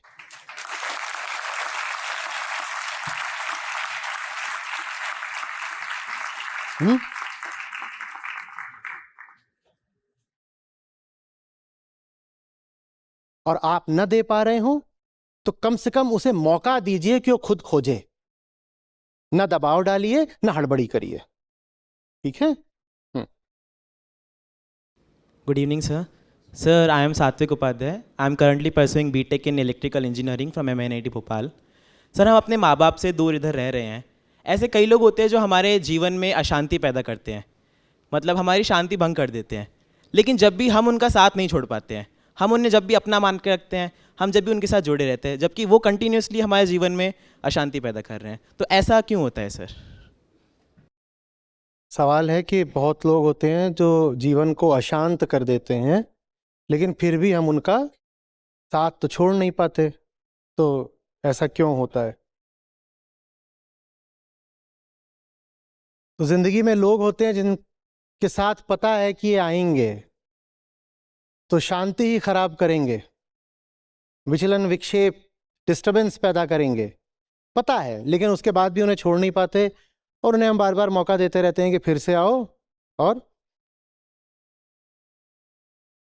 और आप न दे पा रहे हो तो कम से कम उसे मौका दीजिए कि वो खुद खोजे, न दबाव डालिए, न हड़बड़ी करिए, ठीक है? Good evening, sir. Sir, I am Satvik Upadhyay. I am currently pursuing BTech in Electrical Engineering from MNIT Bhopal. Sir हम अपने माँ बाप से दूर इधर रह रहे हैं, ऐसे कई लोग होते हैं जो हमारे जीवन में अशांति पैदा करते हैं, मतलब हमारी शांति भंग कर देते हैं। लेकिन जब भी हम उनका साथ नहीं छोड़ पाते हैं, हम उन्हें जब भी अपना मान के रखते हैं, हम जब भी उनके साथ जुड़े रहते हैं, जबकि वो कंटिन्यूसली हमारे जीवन में अशांति पैदा कर रहे हैं, तो ऐसा क्यों होता है सर? सवाल है कि बहुत लोग होते हैं जो जीवन को अशांत कर देते हैं, लेकिन फिर भी हम उनका साथ तो छोड़ नहीं पाते, तो ऐसा क्यों होता है? तो जिंदगी में लोग होते हैं जिनके साथ पता है कि ये आएंगे तो शांति ही खराब करेंगे, विचलन, विक्षेप, डिस्टरबेंस पैदा करेंगे, पता है, लेकिन उसके बाद भी उन्हें छोड़ नहीं पाते और उन्हें हम बार बार मौका देते रहते हैं कि फिर से आओ। और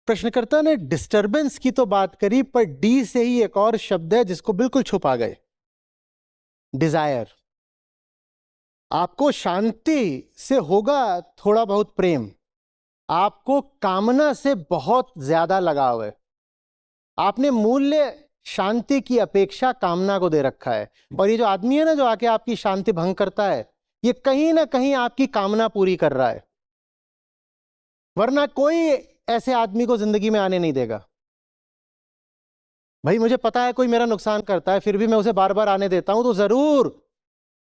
प्रश्नकर्ता ने डिस्टरबेंस की तो बात करी, पर डी से ही एक और शब्द है जिसको बिल्कुल छुपा गए, डिजायर। आपको शांति से होगा थोड़ा बहुत प्रेम, आपको कामना से बहुत ज्यादा लगाव है। आपने मूल्य शांति की अपेक्षा कामना को दे रखा है, और ये जो आदमी है ना जो आके आपकी शांति भंग करता है, ये कहीं ना कहीं आपकी कामना पूरी कर रहा है, वरना कोई ऐसे आदमी को जिंदगी में आने नहीं देगा। भाई मुझे पता है कोई मेरा नुकसान करता है, फिर भी मैं उसे बार बार आने देता हूं, तो जरूर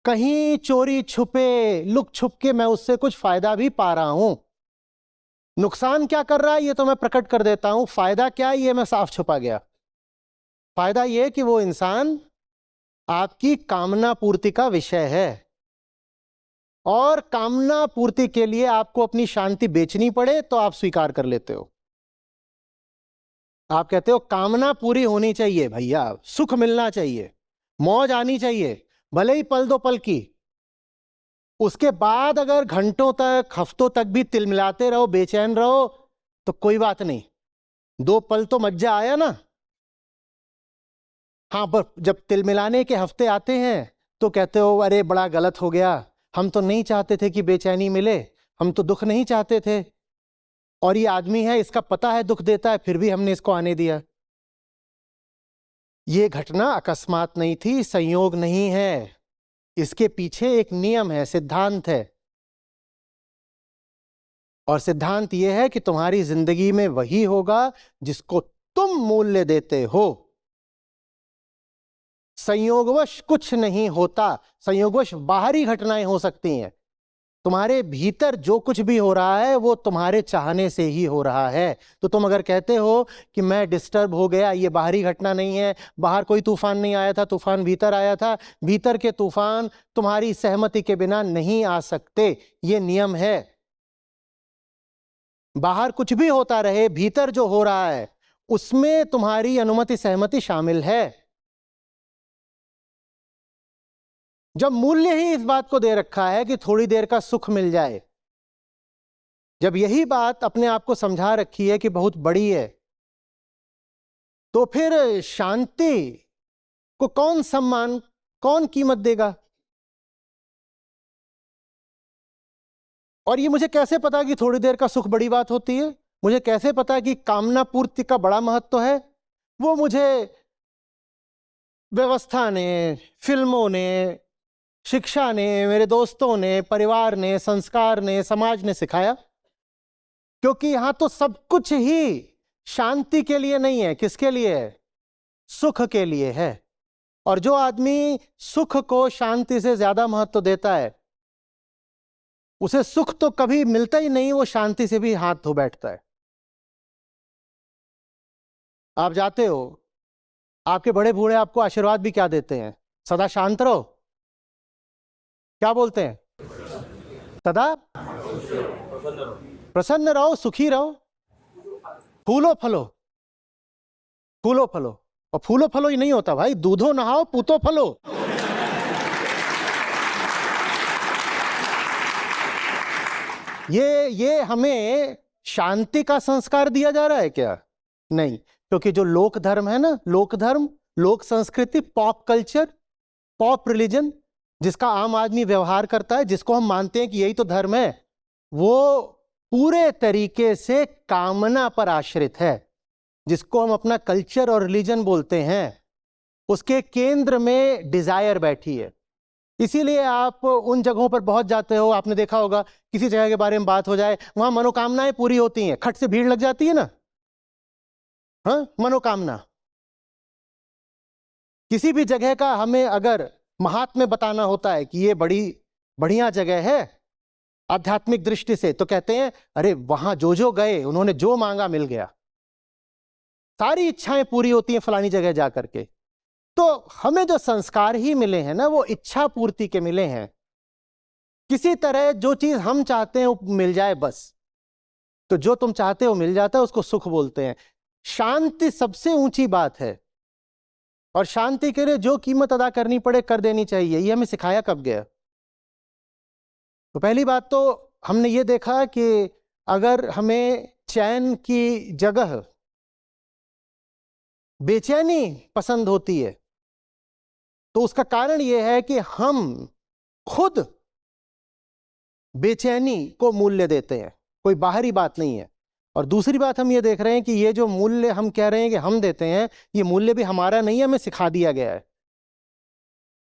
कहीं चोरी छुपे लुक छुप के मैं उससे कुछ फायदा भी पा रहा हूं। नुकसान क्या कर रहा है ये तो मैं प्रकट कर देता हूं, फायदा क्या है ये मैं साफ छुपा गया। फायदा ये कि वो इंसान आपकी कामना पूर्ति का विषय है, और कामना पूर्ति के लिए आपको अपनी शांति बेचनी पड़े तो आप स्वीकार कर लेते हो। आप कहते हो कामना पूरी होनी चाहिए भैया, सुख मिलना चाहिए, मौज आनी चाहिए, भले ही पल दो पल की। उसके बाद अगर घंटों तक हफ्तों तक भी तिलमिलाते रहो, बेचैन रहो, तो कोई बात नहीं, 2 पल तो मज्जा आया ना। हाँ, पर जब तिलमिलाने के हफ्ते आते हैं तो कहते हो अरे बड़ा गलत हो गया, हम तो नहीं चाहते थे कि बेचैनी मिले, हम तो दुख नहीं चाहते थे, और ये आदमी है इसका पता है दुख देता है, फिर भी हमने इसको आने दिया। ये घटना अकस्मात नहीं थी, संयोग नहीं है, इसके पीछे एक नियम है, सिद्धांत है। और सिद्धांत यह है कि तुम्हारी जिंदगी में वही होगा जिसको तुम मूल्य देते हो। संयोगवश कुछ नहीं होता, संयोगवश बाहरी घटनाएं हो सकती हैं, तुम्हारे भीतर जो कुछ भी हो रहा है वो तुम्हारे चाहने से ही हो रहा है। तो तुम अगर कहते हो कि मैं डिस्टर्ब हो गया, ये बाहरी घटना नहीं है, बाहर कोई तूफान नहीं आया था, तूफान भीतर आया था, भीतर के तूफान तुम्हारी सहमति के बिना नहीं आ सकते, ये नियम है। बाहर कुछ भी होता रहे, भीतर जो हो रहा है उसमें तुम्हारी अनुमति सहमति शामिल है। जब मूल्य ही इस बात को दे रखा है कि थोड़ी देर का सुख मिल जाए, जब यही बात अपने आप को समझा रखी है कि बहुत बड़ी है, तो फिर शांति को कौन सम्मान, कौन कीमत देगा? और ये मुझे कैसे पता कि थोड़ी देर का सुख बड़ी बात होती है? मुझे कैसे पता कि कामना पूर्ति का बड़ा महत्व है? वो मुझे व्यवस्था ने, फिल्मों ने, शिक्षा ने, मेरे दोस्तों ने, परिवार ने, संस्कार ने, समाज ने सिखाया। क्योंकि यहां तो सब कुछ ही शांति के लिए नहीं है, किसके लिए है? सुख के लिए है। और जो आदमी सुख को शांति से ज्यादा महत्व देता है, उसे सुख तो कभी मिलता ही नहीं, वो शांति से भी हाथ धो बैठता है। आप जाते हो, आपके बड़े बूढ़े आपको आशीर्वाद भी क्या देते हैं? सदा शांत रहो। क्या बोलते हैं? सदा प्रसन्न रहो, सुखी रहो, फूलो फलो, फूलो फलो। और फूलो फलो ही नहीं होता भाई, दूधो नहाओ, पूतो फलो। ये हमें शांति का संस्कार दिया जा रहा है क्या? नहीं, क्योंकि जो लोक धर्म है ना, लोक धर्म, लोक संस्कृति, पॉप कल्चर, पॉप रिलीजन, जिसका आम आदमी व्यवहार करता है, जिसको हम मानते हैं कि यही तो धर्म है, वो पूरे तरीके से कामना पर आश्रित है। जिसको हम अपना कल्चर और रिलीजन बोलते हैं, उसके केंद्र में डिजायर बैठी है। इसीलिए आप उन जगहों पर बहुत जाते हो, आपने देखा होगा किसी जगह के बारे में बात हो जाए, वहां मनोकामनाएं पूरी होती हैं, खट से भीड़ लग जाती है ना। हाँ, मनोकामना। किसी भी जगह का हमें अगर महात्म्य बताना होता है कि ये बड़ी बढ़िया जगह है आध्यात्मिक दृष्टि से, तो कहते हैं अरे वहां जो जो गए उन्होंने जो मांगा मिल गया, सारी इच्छाएं पूरी होती हैं फलानी जगह जाकर के। तो हमें जो संस्कार ही मिले हैं ना, वो इच्छा पूर्ति के मिले हैं। किसी तरह जो चीज हम चाहते हैं वो मिल जाए बस। तो जो तुम चाहते हो मिल जाता है, उसको सुख बोलते हैं। शांति सबसे ऊंची बात है, और शांति के लिए जो कीमत अदा करनी पड़े कर देनी चाहिए। ये हमें सिखाया कब गया? तो पहली बात तो हमने ये देखा कि अगर हमें चैन की जगह बेचैनी पसंद होती है, तो उसका कारण यह है कि हम खुद बेचैनी को मूल्य देते हैं, कोई बाहरी बात नहीं है। और दूसरी बात हम ये देख रहे हैं कि ये जो मूल्य हम कह रहे हैं कि हम देते हैं, ये मूल्य भी हमारा नहीं है, हमें सिखा दिया गया है।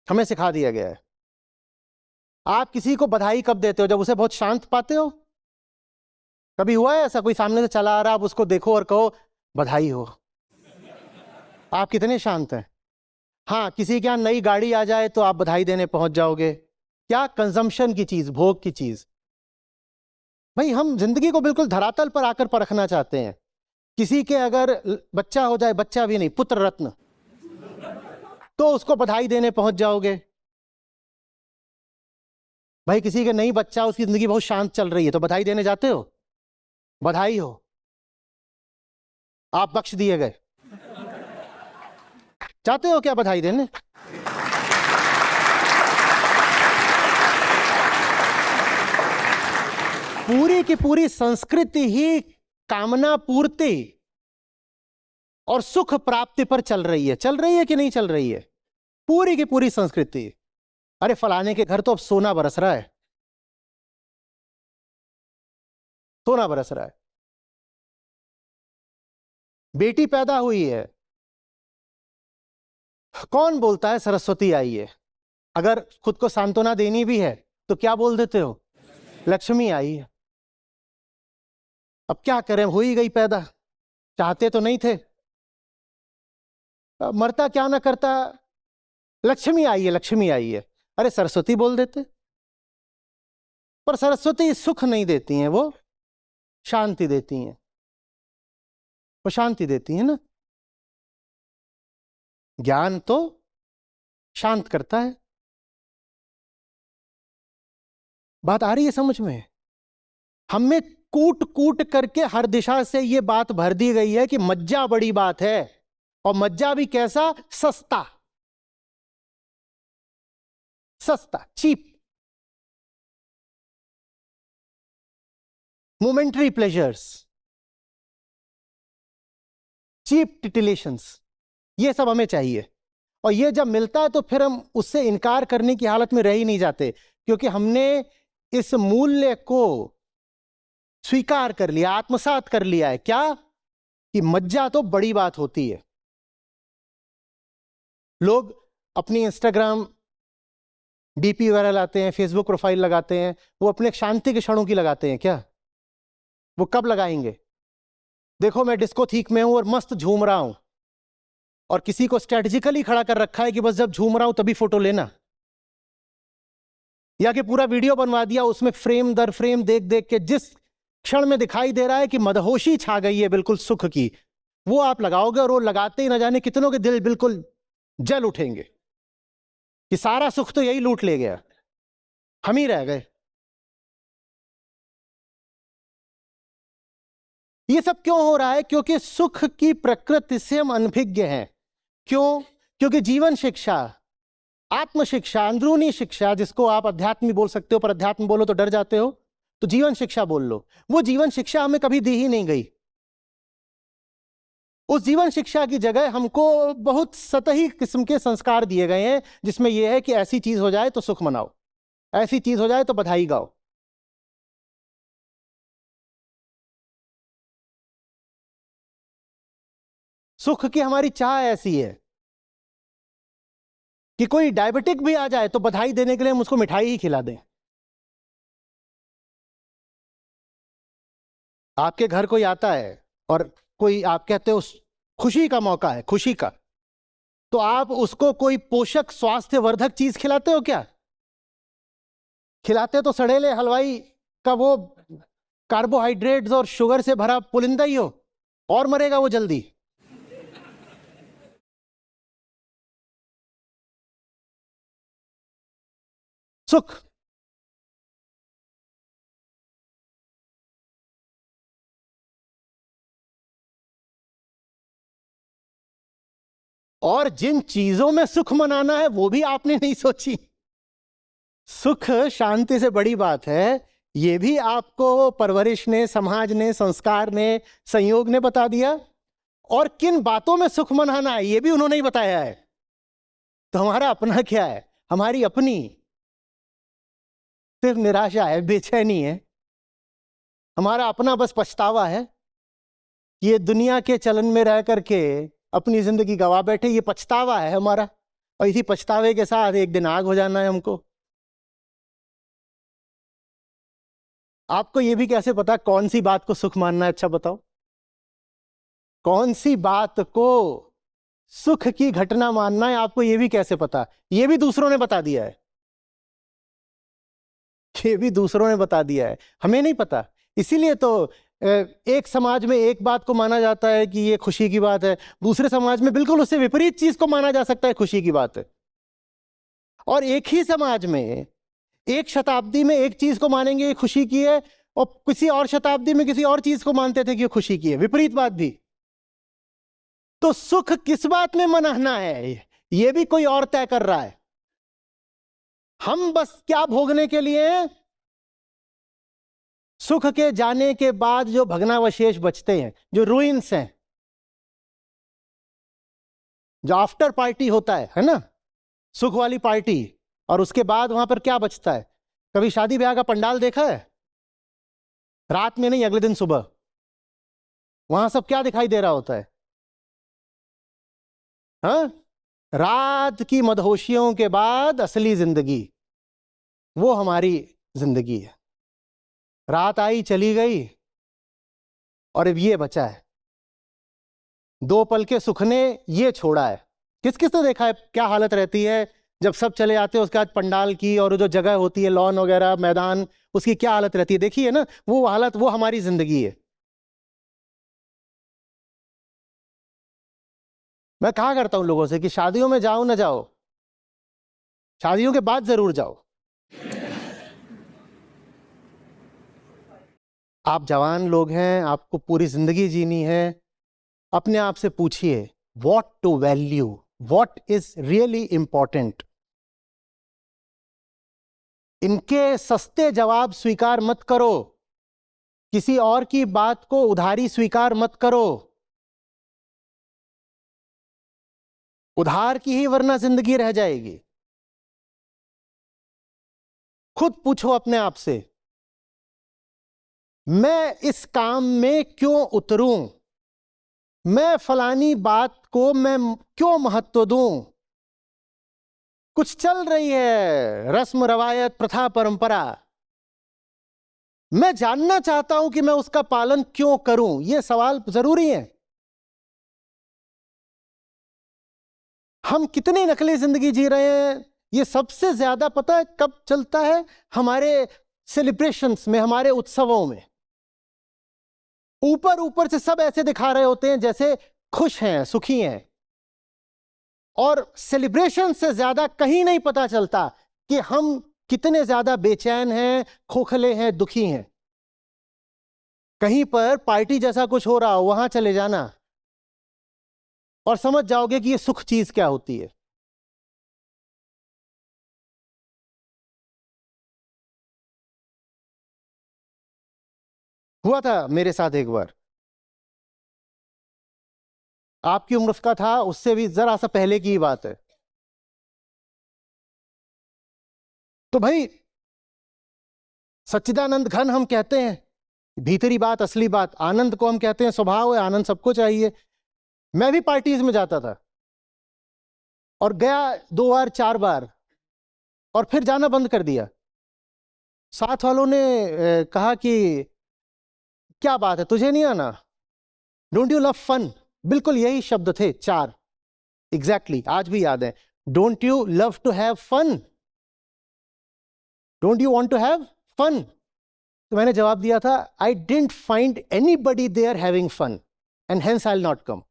हमें सिखा दिया गया है। आप किसी को बधाई कब देते हो? जब उसे बहुत शांत पाते हो। कभी हुआ है ऐसा, कोई सामने से चला आ रहा, आप उसको देखो और कहो बधाई हो? आप कितने शांत हैं। हाँ, किसी के यहाँ नई गाड़ी आ जाए तो आप बधाई देने पहुंच जाओगे। क्या? कंजम्पशन की चीज, भोग की चीज। भाई, हम जिंदगी को बिल्कुल धरातल पर आकर परखना चाहते हैं। किसी के अगर बच्चा हो जाए, बच्चा भी नहीं, पुत्र रत्न, तो उसको बधाई देने पहुंच जाओगे। भाई, किसी के नहीं बच्चा, उसकी जिंदगी बहुत शांत चल रही है, तो बधाई देने जाते हो? बधाई हो, आप बख्श दिए गए। जाते हो क्या बधाई देने? पूरी की पूरी संस्कृति ही कामना पूर्ति और सुख प्राप्ति पर चल रही है। चल रही है कि नहीं चल रही है? पूरी की पूरी संस्कृति। अरे फलाने के घर तो अब सोना बरस रहा है, सोना बरस रहा है। बेटी पैदा हुई है, कौन बोलता है सरस्वती आई है? अगर खुद को सांत्वना देनी भी है तो क्या बोल देते हो? लक्ष्मी आई है। अब क्या करें, हो ही गई पैदा, चाहते तो नहीं थे। अब मरता क्या ना करता, लक्ष्मी आई है, लक्ष्मी आई है। अरे सरस्वती बोल देते। पर सरस्वती सुख नहीं देती हैं, वो शांति देती हैं। वो शांति देती है ना। ज्ञान तो शांत करता है। बात आ रही है समझ में? हमें कूट कूट करके हर दिशा से ये बात भर दी गई है कि मज्जा बड़ी बात है, और मज्जा भी कैसा? सस्ता, सस्ता, चीप, मोमेंटरी प्लेजर्स, चीप टिटिलेशंस, ये सब हमें चाहिए। और ये जब मिलता है तो फिर हम उससे इनकार करने की हालत में रह ही नहीं जाते, क्योंकि हमने इस मूल्य को स्वीकार कर लिया, आत्मसात कर लिया है। क्या? कि मज्जा तो बड़ी बात होती है। लोग अपनी इंस्टाग्राम डीपी वगैरह लाते हैं, फेसबुक प्रोफाइल लगाते हैं, वो अपने शांति के क्षणों की लगाते हैं क्या? वो कब लगाएंगे? देखो मैं डिस्को थीक में हूं और मस्त झूम रहा हूं, और किसी को स्ट्रेटेजिकली खड़ा कर रखा है कि बस जब झूम रहा हूं तभी फोटो लेना, या कि पूरा वीडियो बनवा दिया, उसमें फ्रेम दर फ्रेम देख देख के जिस क्षण में दिखाई दे रहा है कि मदहोशी छा गई है बिल्कुल सुख की, वो आप लगाओगे, और वो लगाते ही न जाने कितनों के दिल बिल्कुल जल उठेंगे कि सारा सुख तो यही लूट ले गया, हम ही रह गए। ये सब क्यों हो रहा है? क्योंकि सुख की प्रकृति से हम अनभिज्ञ हैं। क्यों? क्योंकि जीवन शिक्षा, आत्म शिक्षा, अंदरूनी शिक्षा, जिसको आप अध्यात्म भी बोल सकते हो, पर अध्यात्म बोलो तो डर जाते हो, तो जीवन शिक्षा बोल लो, वो जीवन शिक्षा हमें कभी दी ही नहीं गई। उस जीवन शिक्षा की जगह हमको बहुत सतही किस्म के संस्कार दिए गए हैं, जिसमें यह है कि ऐसी चीज हो जाए तो सुख मनाओ, ऐसी चीज हो जाए तो बधाई गाओ। सुख की हमारी चाह ऐसी है कि कोई डायबिटिक भी आ जाए तो बधाई देने के लिए हम उसको मिठाई ही खिला दें। आपके घर कोई आता है और कोई, आप कहते हो खुशी का मौका है, खुशी का, तो आप उसको कोई पोषक स्वास्थ्यवर्धक चीज खिलाते हो क्या? खिलाते तो सड़ेले हलवाई का वो कार्बोहाइड्रेट्स और शुगर से भरा पुलिंदा ही हो, और मरेगा वो जल्दी। सुख, और जिन चीजों में सुख मनाना है वो भी आपने नहीं सोची। सुख शांति से बड़ी बात है, ये भी आपको परवरिश ने, समाज ने, संस्कार ने, संयोग ने बता दिया। और किन बातों में सुख मनाना है ये भी उन्होंने ही बताया है। तो हमारा अपना क्या है? हमारी अपनी सिर्फ निराशा है, बेचैनी है। हमारा अपना बस पछतावा है। ये दुनिया के चलन में रह करके अपनी जिंदगी गवा बैठे, ये पछतावा है हमारा। और इसी पछतावे के साथ एक दिन आग हो जाना है हमको। आपको ये भी कैसे पता कौन सी बात को सुख मानना है? अच्छा बताओ, कौन सी बात को सुख की घटना मानना है आपको ये भी कैसे पता? ये भी दूसरों ने बता दिया है। ये भी दूसरों ने बता दिया है, हमें नहीं पता। इसीलिए तो एक समाज में एक बात को माना जाता है कि ये खुशी की बात है, दूसरे समाज में बिल्कुल उससे विपरीत चीज को माना जा सकता है खुशी की बात है। और एक ही समाज में एक शताब्दी में एक चीज को मानेंगे ये खुशी की है, और किसी और शताब्दी में किसी और चीज को मानते थे कि ये खुशी की है, विपरीत बात भी। तो सुख किस बात में मनाना है ये भी कोई और तय कर रहा है। हम बस क्या भोगने के लिए हैं? सुख के जाने के बाद जो भग्नावशेष बचते हैं, जो रूइंस हैं, जो आफ्टर पार्टी होता है ना, सुख वाली पार्टी, और उसके बाद वहां पर क्या बचता है? कभी शादी ब्याह का पंडाल देखा है? रात में नहीं, अगले दिन सुबह वहां सब क्या दिखाई दे रहा होता है? हाँ, रात की मदहोशियों के बाद असली जिंदगी, वो हमारी जिंदगी है। रात आई चली गई और अब ये बचा है। दो पल के सुख ने ये छोड़ा है। किस किस ने देखा है क्या हालत रहती है जब सब चले आते हैं, उसके बाद पंडाल की और जो जगह होती है, लॉन वगैरह, मैदान, उसकी क्या हालत रहती है? देखिए ना, वो हालत, वो हमारी जिंदगी है। मैं कहा करता हूं लोगों से कि शादियों में जाओ ना जाओ, शादियों के बाद जरूर जाओ। आप जवान लोग हैं, आपको पूरी जिंदगी जीनी है। अपने आप से पूछिए, what to value, what is really important. इनके सस्ते जवाब स्वीकार मत करो, किसी और की बात को उधारी स्वीकार मत करो। उधार की ही वरना जिंदगी रह जाएगी। खुद पूछो अपने आप से, मैं इस काम में क्यों उतरूं? मैं फलानी बात को मैं क्यों महत्व दूं? कुछ चल रही है रस्म रवायत, प्रथा, परंपरा, मैं जानना चाहता हूं कि मैं उसका पालन क्यों करूं। यह सवाल जरूरी है। हम कितनी नकली जिंदगी जी रहे हैं, ये सबसे ज्यादा पता है कब चलता है? हमारे सेलिब्रेशंस में, हमारे उत्सवों में। ऊपर ऊपर से सब ऐसे दिखा रहे होते हैं जैसे खुश हैं, सुखी हैं, और सेलिब्रेशन से ज्यादा कहीं नहीं पता चलता कि हम कितने ज्यादा बेचैन हैं, खोखले हैं, दुखी हैं। कहीं पर पार्टी जैसा कुछ हो रहा हो, वहां चले जाना और समझ जाओगे कि ये सुख चीज क्या होती है। हुआ था मेरे साथ एक बार, आपकी उम्र का था, उससे भी जरा सा पहले की ही बात है। तो भाई सच्चिदानंद घन हम कहते हैं, भीतरी बात, असली बात, आनंद को हम कहते हैं स्वभाव है, आनंद सबको चाहिए। मैं भी पार्टीज में जाता था, और गया 2 बार 4 बार और फिर जाना बंद कर दिया। साथ वालों ने कहा कि क्या बात है, तुझे नहीं आना, डोंट यू लव फन। बिल्कुल यही शब्द थे 4 एग्जैक्टली, आज भी याद है। Don't you love to have fun, don't you want to have fun. तो मैंने जवाब दिया था, I didn't find anybody there having fun and hence I will not come.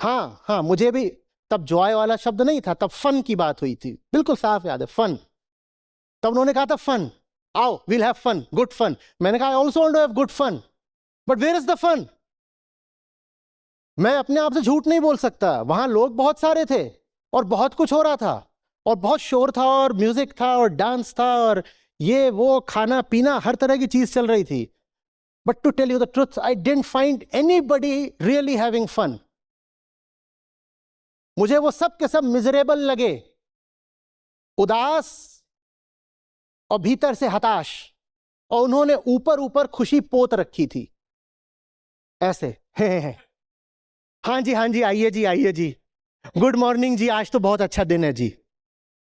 हाँ, मुझे भी तब जॉय वाला शब्द नहीं था, तब फन की बात हुई थी, बिल्कुल साफ याद है, फन। तब उन्होंने कहा था फन, आओ we'll have fun, good fun. मैंने कहा I also want to have good fun, but where is the fun. मैं अपने आप से झूठ नहीं बोल सकता, वहां लोग बहुत सारे थे और बहुत कुछ हो रहा था और बहुत शोर था और म्यूजिक था और डांस था और ये वो खाना पीना हर तरह की चीज चल रही थी। But to tell you the truth, I didn't find anybody really having fun. मुझे वो सब के सब मिजरेबल लगे, उदास और भीतर से हताश, और उन्होंने ऊपर ऊपर खुशी पोत रखी थी ऐसे। हाँ जी आइए जी, आइए जी, गुड मॉर्निंग जी, आज तो बहुत अच्छा दिन है जी।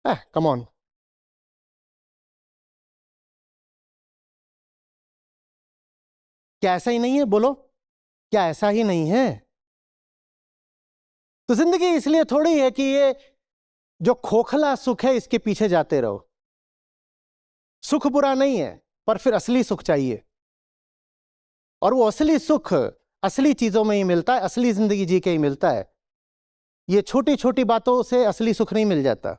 Come on. क्या ऐसा ही नहीं है? बोलो, क्या ऐसा ही नहीं है? तो जिंदगी इसलिए थोड़ी है कि ये जो खोखला सुख है इसके पीछे जाते रहो। सुख बुरा नहीं है, पर फिर असली सुख चाहिए, और वो असली सुख असली चीजों में ही मिलता है, असली जिंदगी जी के ही मिलता है। ये छोटी छोटी बातों से असली सुख नहीं मिल जाता।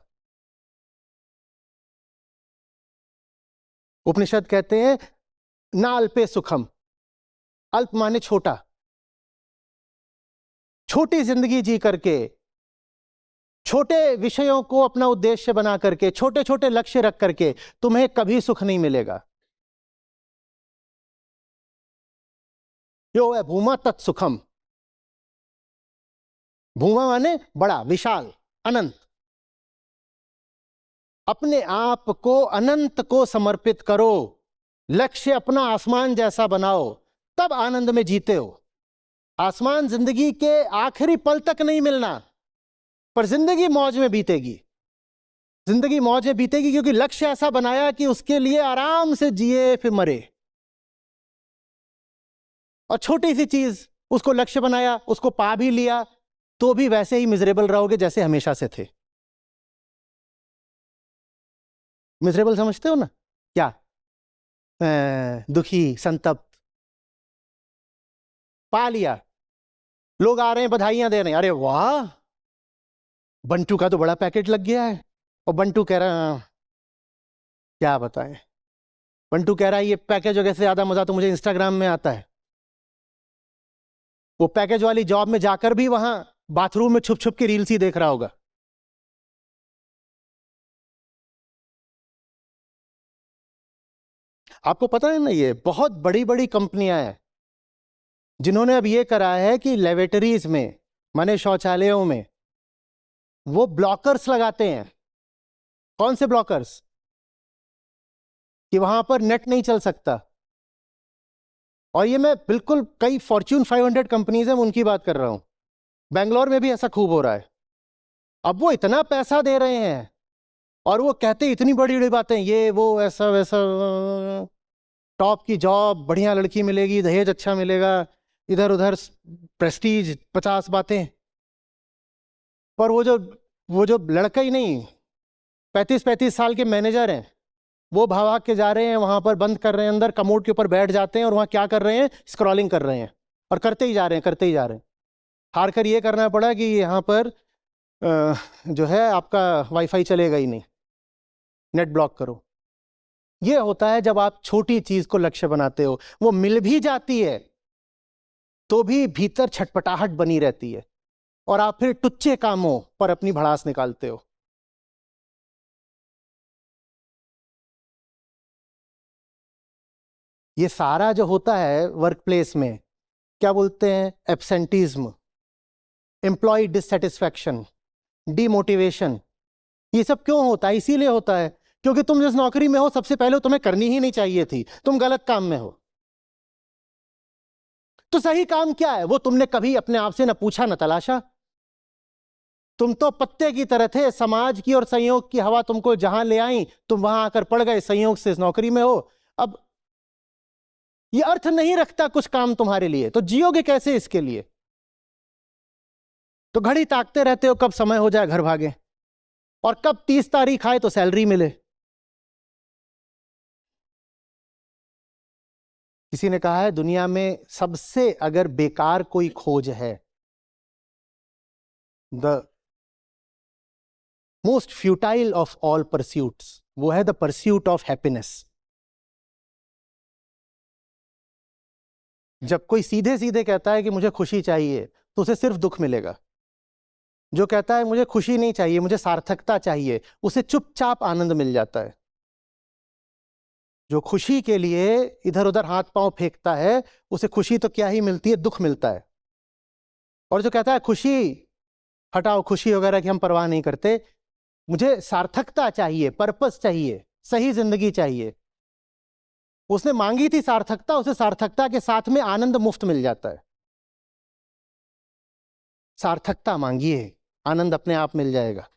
उपनिषद कहते हैं ना अल्पे सुखम, अल्प माने छोटा। छोटी जिंदगी जी करके, छोटे विषयों को अपना उद्देश्य बना करके, छोटे छोटे लक्ष्य रख करके तुम्हें कभी सुख नहीं मिलेगा। यो है भूमा तत्सुखम। भूमा माने बड़ा, विशाल, अनंत। अपने आप को अनंत को समर्पित करो, लक्ष्य अपना आसमान जैसा बनाओ, तब आनंद में जीते हो। आसमान जिंदगी के आखिरी पल तक नहीं मिलना, पर जिंदगी मौज में बीतेगी। जिंदगी मौज में बीतेगी क्योंकि लक्ष्य ऐसा बनाया कि उसके लिए आराम से जिए फिर मरे। और छोटी सी चीज, उसको लक्ष्य बनाया, उसको पा भी लिया, तो भी वैसे ही मिजरेबल रहोगे जैसे हमेशा से थे। मिजरेबल समझते हो ना? क्या? दुखी, संतप्त। पा लिया, लोग आ रहे हैं, बधाइयां दे रहे हैं, अरे वाह बंटू का तो बड़ा पैकेट लग गया है। और बंटू कह रहा है, क्या बताएं, बंटू कह रहा है ये पैकेज वगैरह से ज्यादा मजा तो मुझे इंस्टाग्राम में आता है। वो पैकेज वाली जॉब में जाकर भी वहां बाथरूम में छुप छुप के रील्स ही देख रहा होगा। आपको पता है ना, ये बहुत बड़ी बड़ी कंपनियां हैं जिन्होंने अब ये करा है कि लेबोरेटरीज में, माने शौचालयों में, वो ब्लॉकर्स लगाते हैं। कौन से ब्लॉकर्स? कि वहां पर नेट नहीं चल सकता। और ये मैं बिल्कुल कई फॉर्च्यून 500 कंपनीज हैं उनकी बात कर रहा हूं। बेंगलोर में भी ऐसा खूब हो रहा है। अब वो इतना पैसा दे रहे हैं और वो कहते इतनी बड़ी बड़ी बातें, ये वो ऐसा वैसा, टॉप की जॉब, बढ़िया लड़की मिलेगी, दहेज अच्छा मिलेगा, इधर उधर प्रेस्टीज, 50 बातें। पर वो जो लड़का ही नहीं, 35 साल के मैनेजर हैं, वो भाग के जा रहे हैं वहां पर, बंद कर रहे हैं अंदर, कमोड के ऊपर बैठ जाते हैं और वहां क्या कर रहे हैं? स्क्रॉलिंग कर रहे हैं और करते ही जा रहे हैं, करते ही जा रहे हैं। हार कर ये करना पड़ा कि यहाँ पर जो है आपका वाईफाई चलेगा ही नहीं, नेट ब्लॉक करो। ये होता है जब आप छोटी चीज को लक्ष्य बनाते हो, वो मिल भी जाती है तो भी भीतर छटपटाहट बनी रहती है और आप फिर टुच्चे कामों पर अपनी भड़ास निकालते हो। ये सारा जो होता है वर्क प्लेस में, क्या बोलते हैं? एब्सेंटीज्म, एम्प्लॉय डिससेटिस्फैक्शन, डीमोटिवेशन। ये सब क्यों होता है? इसीलिए होता है क्योंकि तुम जिस नौकरी में हो सबसे पहले तुम्हें करनी ही नहीं चाहिए थी, तुम गलत काम में हो। तो सही काम क्या है वो तुमने कभी अपने आप से न पूछा न तलाशा। तुम तो पत्ते की तरह थे, समाज की और संयोग की हवा तुमको जहां ले आई, तुम वहां आकर पड़ गए, संयोग से इस नौकरी में हो। अब ये अर्थ नहीं रखता कुछ काम तुम्हारे लिए, तो जियोगे कैसे इसके लिए? तो घड़ी ताकते रहते हो कब समय हो जाए घर भागे, और कब 30 तारीख आए तो सैलरी मिले। किसी ने कहा है दुनिया में सबसे अगर बेकार कोई खोज है, the most futile of all pursuits, वो है द परस्यूट ऑफ हैप्पीनेस। जब कोई सीधे सीधे कहता है कि मुझे खुशी चाहिए, तो उसे सिर्फ दुख मिलेगा। जो कहता है मुझे खुशी नहीं चाहिए, मुझे सार्थकता चाहिए, उसे चुपचाप आनंद मिल जाता है। जो खुशी के लिए इधर उधर हाथ पांव फेंकता है, उसे खुशी तो क्या ही मिलती है, दुख मिलता है। और जो कहता है खुशी हटाओ, खुशी वगैरह की हम परवाह नहीं करते, मुझे सार्थकता चाहिए, पर्पस चाहिए, सही जिंदगी चाहिए, उसने मांगी थी सार्थकता, उसे सार्थकता के साथ में आनंद मुफ्त मिल जाता है। सार्थकता मांगिए, आनंद अपने आप मिल जाएगा।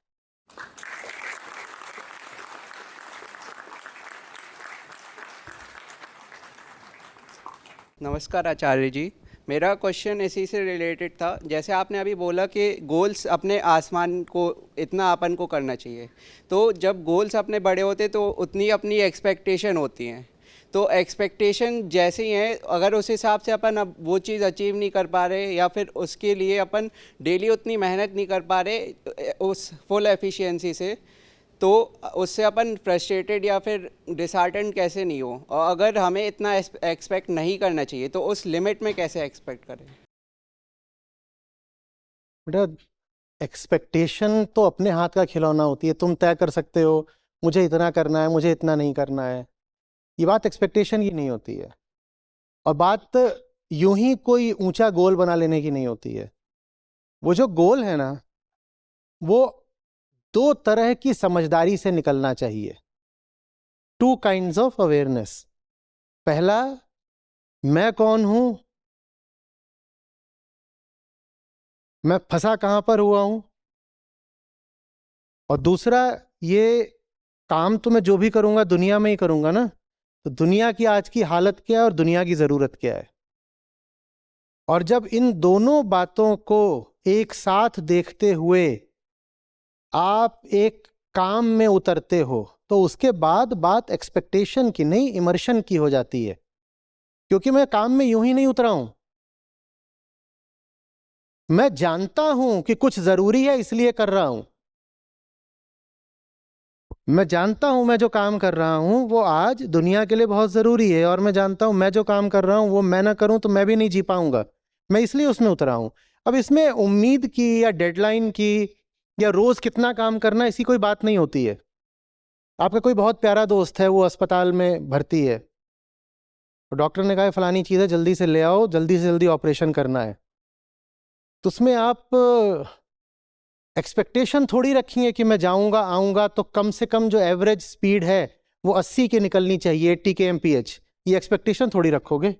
नमस्कार आचार्य जी, मेरा क्वेश्चन इसी से रिलेटेड था। जैसे आपने अभी बोला कि गोल्स अपने आसमान को इतना अपन को करना चाहिए, तो जब गोल्स अपने बड़े होते तो उतनी अपनी एक्सपेक्टेशन होती हैं, तो एक्सपेक्टेशन जैसे ही हैं, अगर उस हिसाब से अपन अब वो चीज़ अचीव नहीं कर पा रहे, या फिर उसके लिए अपन डेली उतनी मेहनत नहीं कर पा रहे उस फुल एफिशिएंसी से, तो उससे अपन फ्रस्ट्रेटेड या फिर डिसहार्टन कैसे नहीं हो? और अगर हमें इतना एक्सपेक्ट नहीं करना चाहिए तो उस लिमिट में कैसे एक्सपेक्ट करें? बेटा, एक्सपेक्टेशन तो अपने हाथ का खिलौना होती है। तुम तय कर सकते हो मुझे इतना करना है, मुझे इतना नहीं करना है। ये बात एक्सपेक्टेशन की नहीं होती है, और बात यूं ही कोई ऊंचा गोल बना लेने की नहीं होती है। वो जो गोल है ना, वो 2 तरह की समझदारी से निकलना चाहिए। 2 काइंड्स ऑफ अवेयरनेस। पहला, मैं कौन हूं, मैं फंसा कहां पर हुआ हूं। और दूसरा, ये काम तो मैं जो भी करूंगा दुनिया में ही करूंगा ना, तो दुनिया की आज की हालत क्या है और दुनिया की जरूरत क्या है। और जब इन दोनों बातों को एक साथ देखते हुए आप एक काम में उतरते हो, तो उसके बाद बात एक्सपेक्टेशन की नहीं, इमर्शन की हो जाती है। क्योंकि मैं काम में यूं ही नहीं उतरा हूं, मैं जानता हूं कि कुछ जरूरी है इसलिए कर रहा हूं। मैं जानता हूं मैं जो काम कर रहा हूं वो आज दुनिया के लिए बहुत जरूरी है, और मैं जानता हूं मैं जो काम कर रहा हूं वो मैं ना करूं तो मैं भी नहीं जी पाऊंगा, मैं इसलिए उसमें उतरा हूं। अब इसमें उम्मीद की या डेडलाइन की या रोज कितना काम करना, ऐसी कोई बात नहीं होती है। आपका कोई बहुत प्यारा दोस्त है, वो अस्पताल में भर्ती है, तो डॉक्टर ने कहा है फलानी चीज़ है, जल्दी से ले आओ, जल्दी से जल्दी ऑपरेशन करना है। तो उसमें आप एक्सपेक्टेशन थोड़ी रखी है कि मैं जाऊंगा आऊंगा तो कम से कम जो एवरेज स्पीड है वो 80 की निकलनी चाहिए, 80 kmph। ये एक्सपेक्टेशन थोड़ी रखोगे।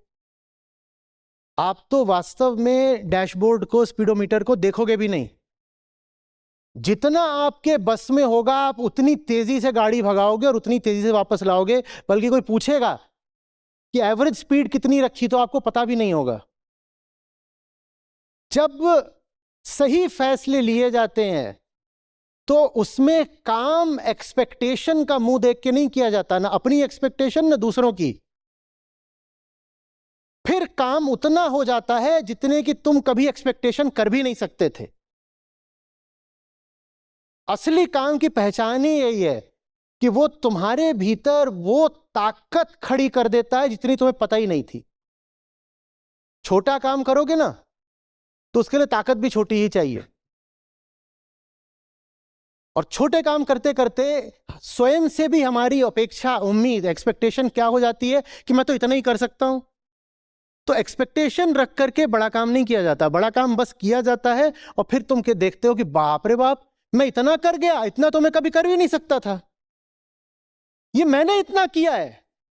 आप तो वास्तव में डैशबोर्ड को, स्पीडोमीटर को देखोगे भी नहीं। जितना आपके बस में होगा आप उतनी तेजी से गाड़ी भगाओगे और उतनी तेजी से वापस लाओगे। बल्कि कोई पूछेगा कि एवरेज स्पीड कितनी रखी, तो आपको पता भी नहीं होगा। जब सही फैसले लिए जाते हैं तो उसमें काम एक्सपेक्टेशन का मुंह देख के नहीं किया जाता, ना अपनी एक्सपेक्टेशन ना दूसरों की। फिर काम उतना हो जाता है जितने कि तुम कभी एक्सपेक्टेशन कर भी नहीं सकते थे। असली काम की पहचान ही यही है कि वो तुम्हारे भीतर वो ताकत खड़ी कर देता है जितनी तुम्हें पता ही नहीं थी। छोटा काम करोगे ना तो उसके लिए ताकत भी छोटी ही चाहिए, और छोटे काम करते करते स्वयं से भी हमारी अपेक्षा, उम्मीद, एक्सपेक्टेशन क्या हो जाती है कि मैं तो इतना ही कर सकता हूं। तो एक्सपेक्टेशन रख करके बड़ा काम नहीं किया जाता, बड़ा काम बस किया जाता है और फिर तुम के देखते हो कि बाप रे बाप, मैं इतना कर गया, इतना तो मैं कभी कर भी नहीं सकता था, ये मैंने इतना किया है।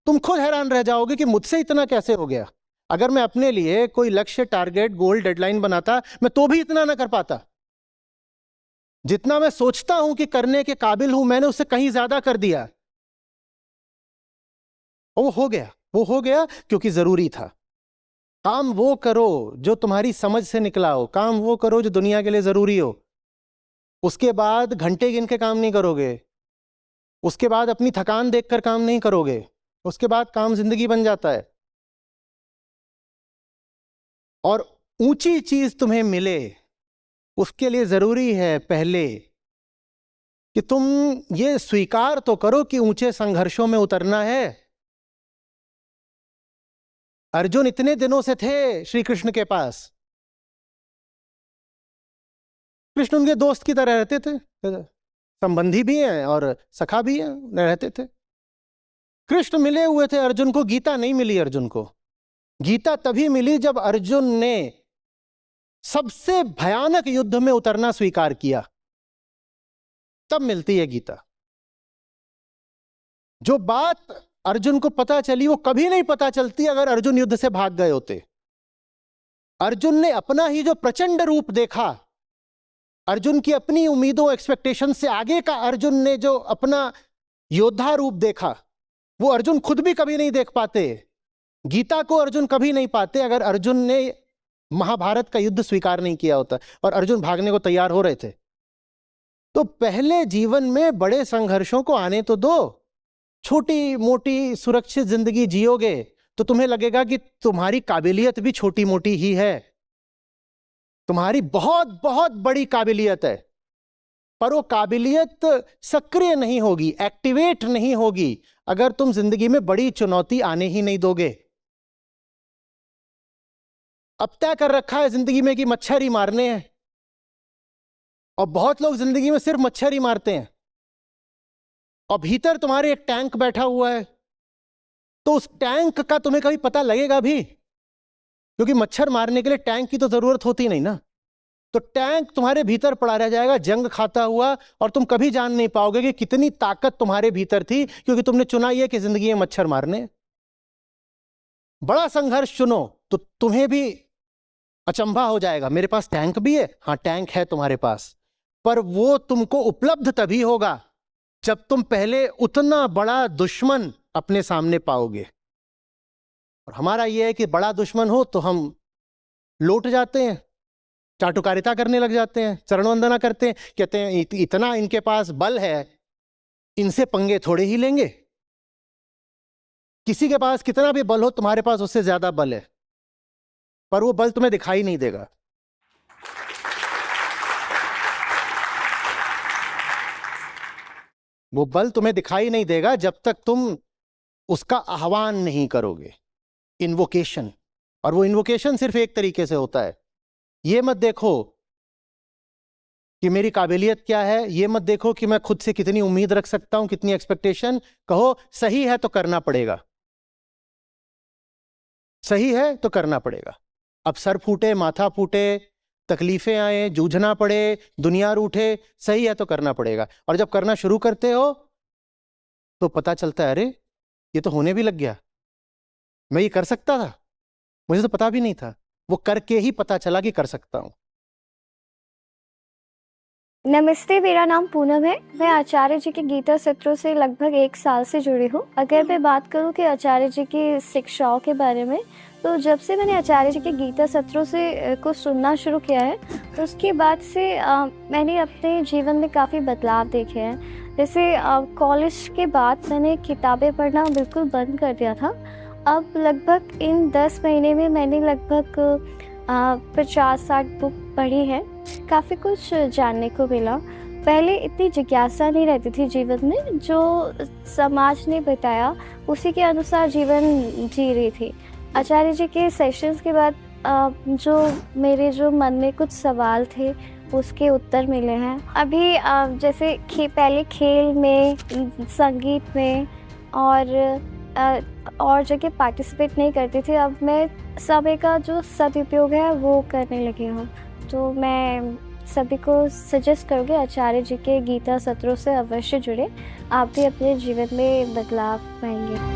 तुम खुद हैरान रह जाओगे कि मुझसे इतना कैसे हो गया। अगर मैं अपने लिए कोई लक्ष्य, टारगेट, गोल, डेडलाइन बनाता, मैं तो भी इतना ना कर पाता। जितना मैं सोचता हूं कि करने के काबिल हूं, मैंने उससे कहीं ज्यादा कर दिया। और वो हो गया क्योंकि जरूरी था। काम वो करो जो तुम्हारी समझ से निकला हो, काम वो करो जो दुनिया के लिए जरूरी हो। उसके बाद घंटे गिन के काम नहीं करोगे, उसके बाद अपनी थकान देखकर काम नहीं करोगे, उसके बाद काम जिंदगी बन जाता है। और ऊंची चीज तुम्हें मिले उसके लिए जरूरी है पहले कि तुम ये स्वीकार तो करो कि ऊंचे संघर्षों में उतरना है। अर्जुन इतने दिनों से थे श्री कृष्ण के पास, कृष्ण उनके दोस्त की तरह रहते थे, संबंधी भी हैं और सखा भी हैं, रहते थे। कृष्ण मिले हुए थे अर्जुन को, गीता नहीं मिली अर्जुन को। गीता तभी मिली जब अर्जुन ने सबसे भयानक युद्ध में उतरना स्वीकार किया, तब मिलती है गीता। जो बात अर्जुन को पता चली वो कभी नहीं पता चलती अगर अर्जुन युद्ध से भाग गए होते। अर्जुन ने अपना ही जो प्रचंड रूप देखा, अर्जुन की अपनी उम्मीदों एक्सपेक्टेशन से आगे का अर्जुन ने जो अपना योद्धा रूप देखा, वो अर्जुन खुद भी कभी नहीं देख पाते। गीता को अर्जुन कभी नहीं पाते अगर अर्जुन ने महाभारत का युद्ध स्वीकार नहीं किया होता और अर्जुन भागने को तैयार हो रहे थे। तो पहले जीवन में बड़े संघर्षों को आने तो दो। छोटी मोटी सुरक्षित जिंदगी जियोगे तो तुम्हें लगेगा कि तुम्हारी काबिलियत भी छोटी मोटी ही है। तुम्हारी बहुत बहुत बड़ी काबिलियत है, पर वो काबिलियत सक्रिय नहीं होगी, एक्टिवेट नहीं होगी अगर तुम जिंदगी में बड़ी चुनौती आने ही नहीं दोगे। अब तय कर रखा है जिंदगी में कि मच्छर ही मारने हैं, और बहुत लोग जिंदगी में सिर्फ मच्छर ही मारते हैं। और भीतर तुम्हारे एक टैंक बैठा हुआ है, तो उस टैंक का तुम्हें कभी पता लगेगा भी? क्योंकि मच्छर मारने के लिए टैंक की तो जरूरत होती नहीं ना। तो टैंक तुम्हारे भीतर पड़ा रह जाएगा जंग खाता हुआ, और तुम कभी जान नहीं पाओगे कि कितनी ताकत तुम्हारे भीतर थी, क्योंकि तुमने चुना ये कि जिंदगी में मच्छर मारने। बड़ा संघर्ष चुनो तो तुम्हें भी अचंभा हो जाएगा, मेरे पास टैंक भी है। हाँ, टैंक है तुम्हारे पास, पर वो तुमको उपलब्ध तभी होगा जब तुम पहले उतना बड़ा दुश्मन अपने सामने पाओगे। और हमारा ये है कि बड़ा दुश्मन हो तो हम लौट जाते हैं, चाटुकारिता करने लग जाते हैं, चरण वंदना करते हैं, कहते हैं इतना इनके पास बल है, इनसे पंगे थोड़े ही लेंगे। किसी के पास कितना भी बल हो, तुम्हारे पास उससे ज्यादा बल है, पर वो बल तुम्हें दिखाई नहीं देगा। वो बल तुम्हें दिखाई नहीं देगा जब तक तुम उसका आह्वान नहीं करोगे, इन्वोकेशन। और वो इन्वोकेशन सिर्फ एक तरीके से होता है। ये मत देखो कि मेरी काबिलियत क्या है, ये मत देखो कि मैं खुद से कितनी उम्मीद रख सकता हूं, कितनी एक्सपेक्टेशन। कहो सही है तो करना पड़ेगा, सही है तो करना पड़ेगा। अब सर फूटे, माथा फूटे, तकलीफें आए, जूझना पड़े, दुनिया रूठे, सही है तो करना पड़ेगा। और जब करना शुरू करते हो तो पता चलता है, अरे ये तो होने भी लग गया, मैं ये कर सकता था, मुझे तो पता भी नहीं था। वो करके ही पता चला कि कर सकता हूं। नमस्ते, मेरा नाम पूनम है। मैं आचार्य जी के गीता सत्रों से लगभग 1 साल से जुड़ी हूँ। अगर मैं बात करूँ कि आचार्य जी की शिक्षाओं के बारे में, तो जब से मैंने आचार्य जी के गीता सत्रों से कुछ सुनना शुरू किया है, तो उसके बाद से मैंने अपने जीवन में काफ़ी बदलाव देखे हैं। जैसे कॉलेज के बाद मैंने किताबें पढ़ना बिल्कुल बंद कर दिया था। अब लगभग इन 10 महीने में मैंने लगभग 50-60 बुक पढ़ी है। काफ़ी कुछ जानने को मिला। पहले इतनी जिज्ञासा नहीं रहती थी जीवन में, जो समाज ने बताया उसी के अनुसार जीवन जी रही थी। आचार्य जी के सेशंस के बाद जो मेरे मन में कुछ सवाल थे उसके उत्तर मिले हैं। अभी जैसे पहले खेल में, संगीत में और जगह पार्टिसिपेट नहीं करती थी। अब मैं समय का जो सदुपयोग है वो करने लगी हूँ। तो मैं सभी को सजेस्ट करूँगी आचार्य जी के गीता सत्रों से अवश्य जुड़े, आप भी अपने जीवन में बदलाव पाएंगे।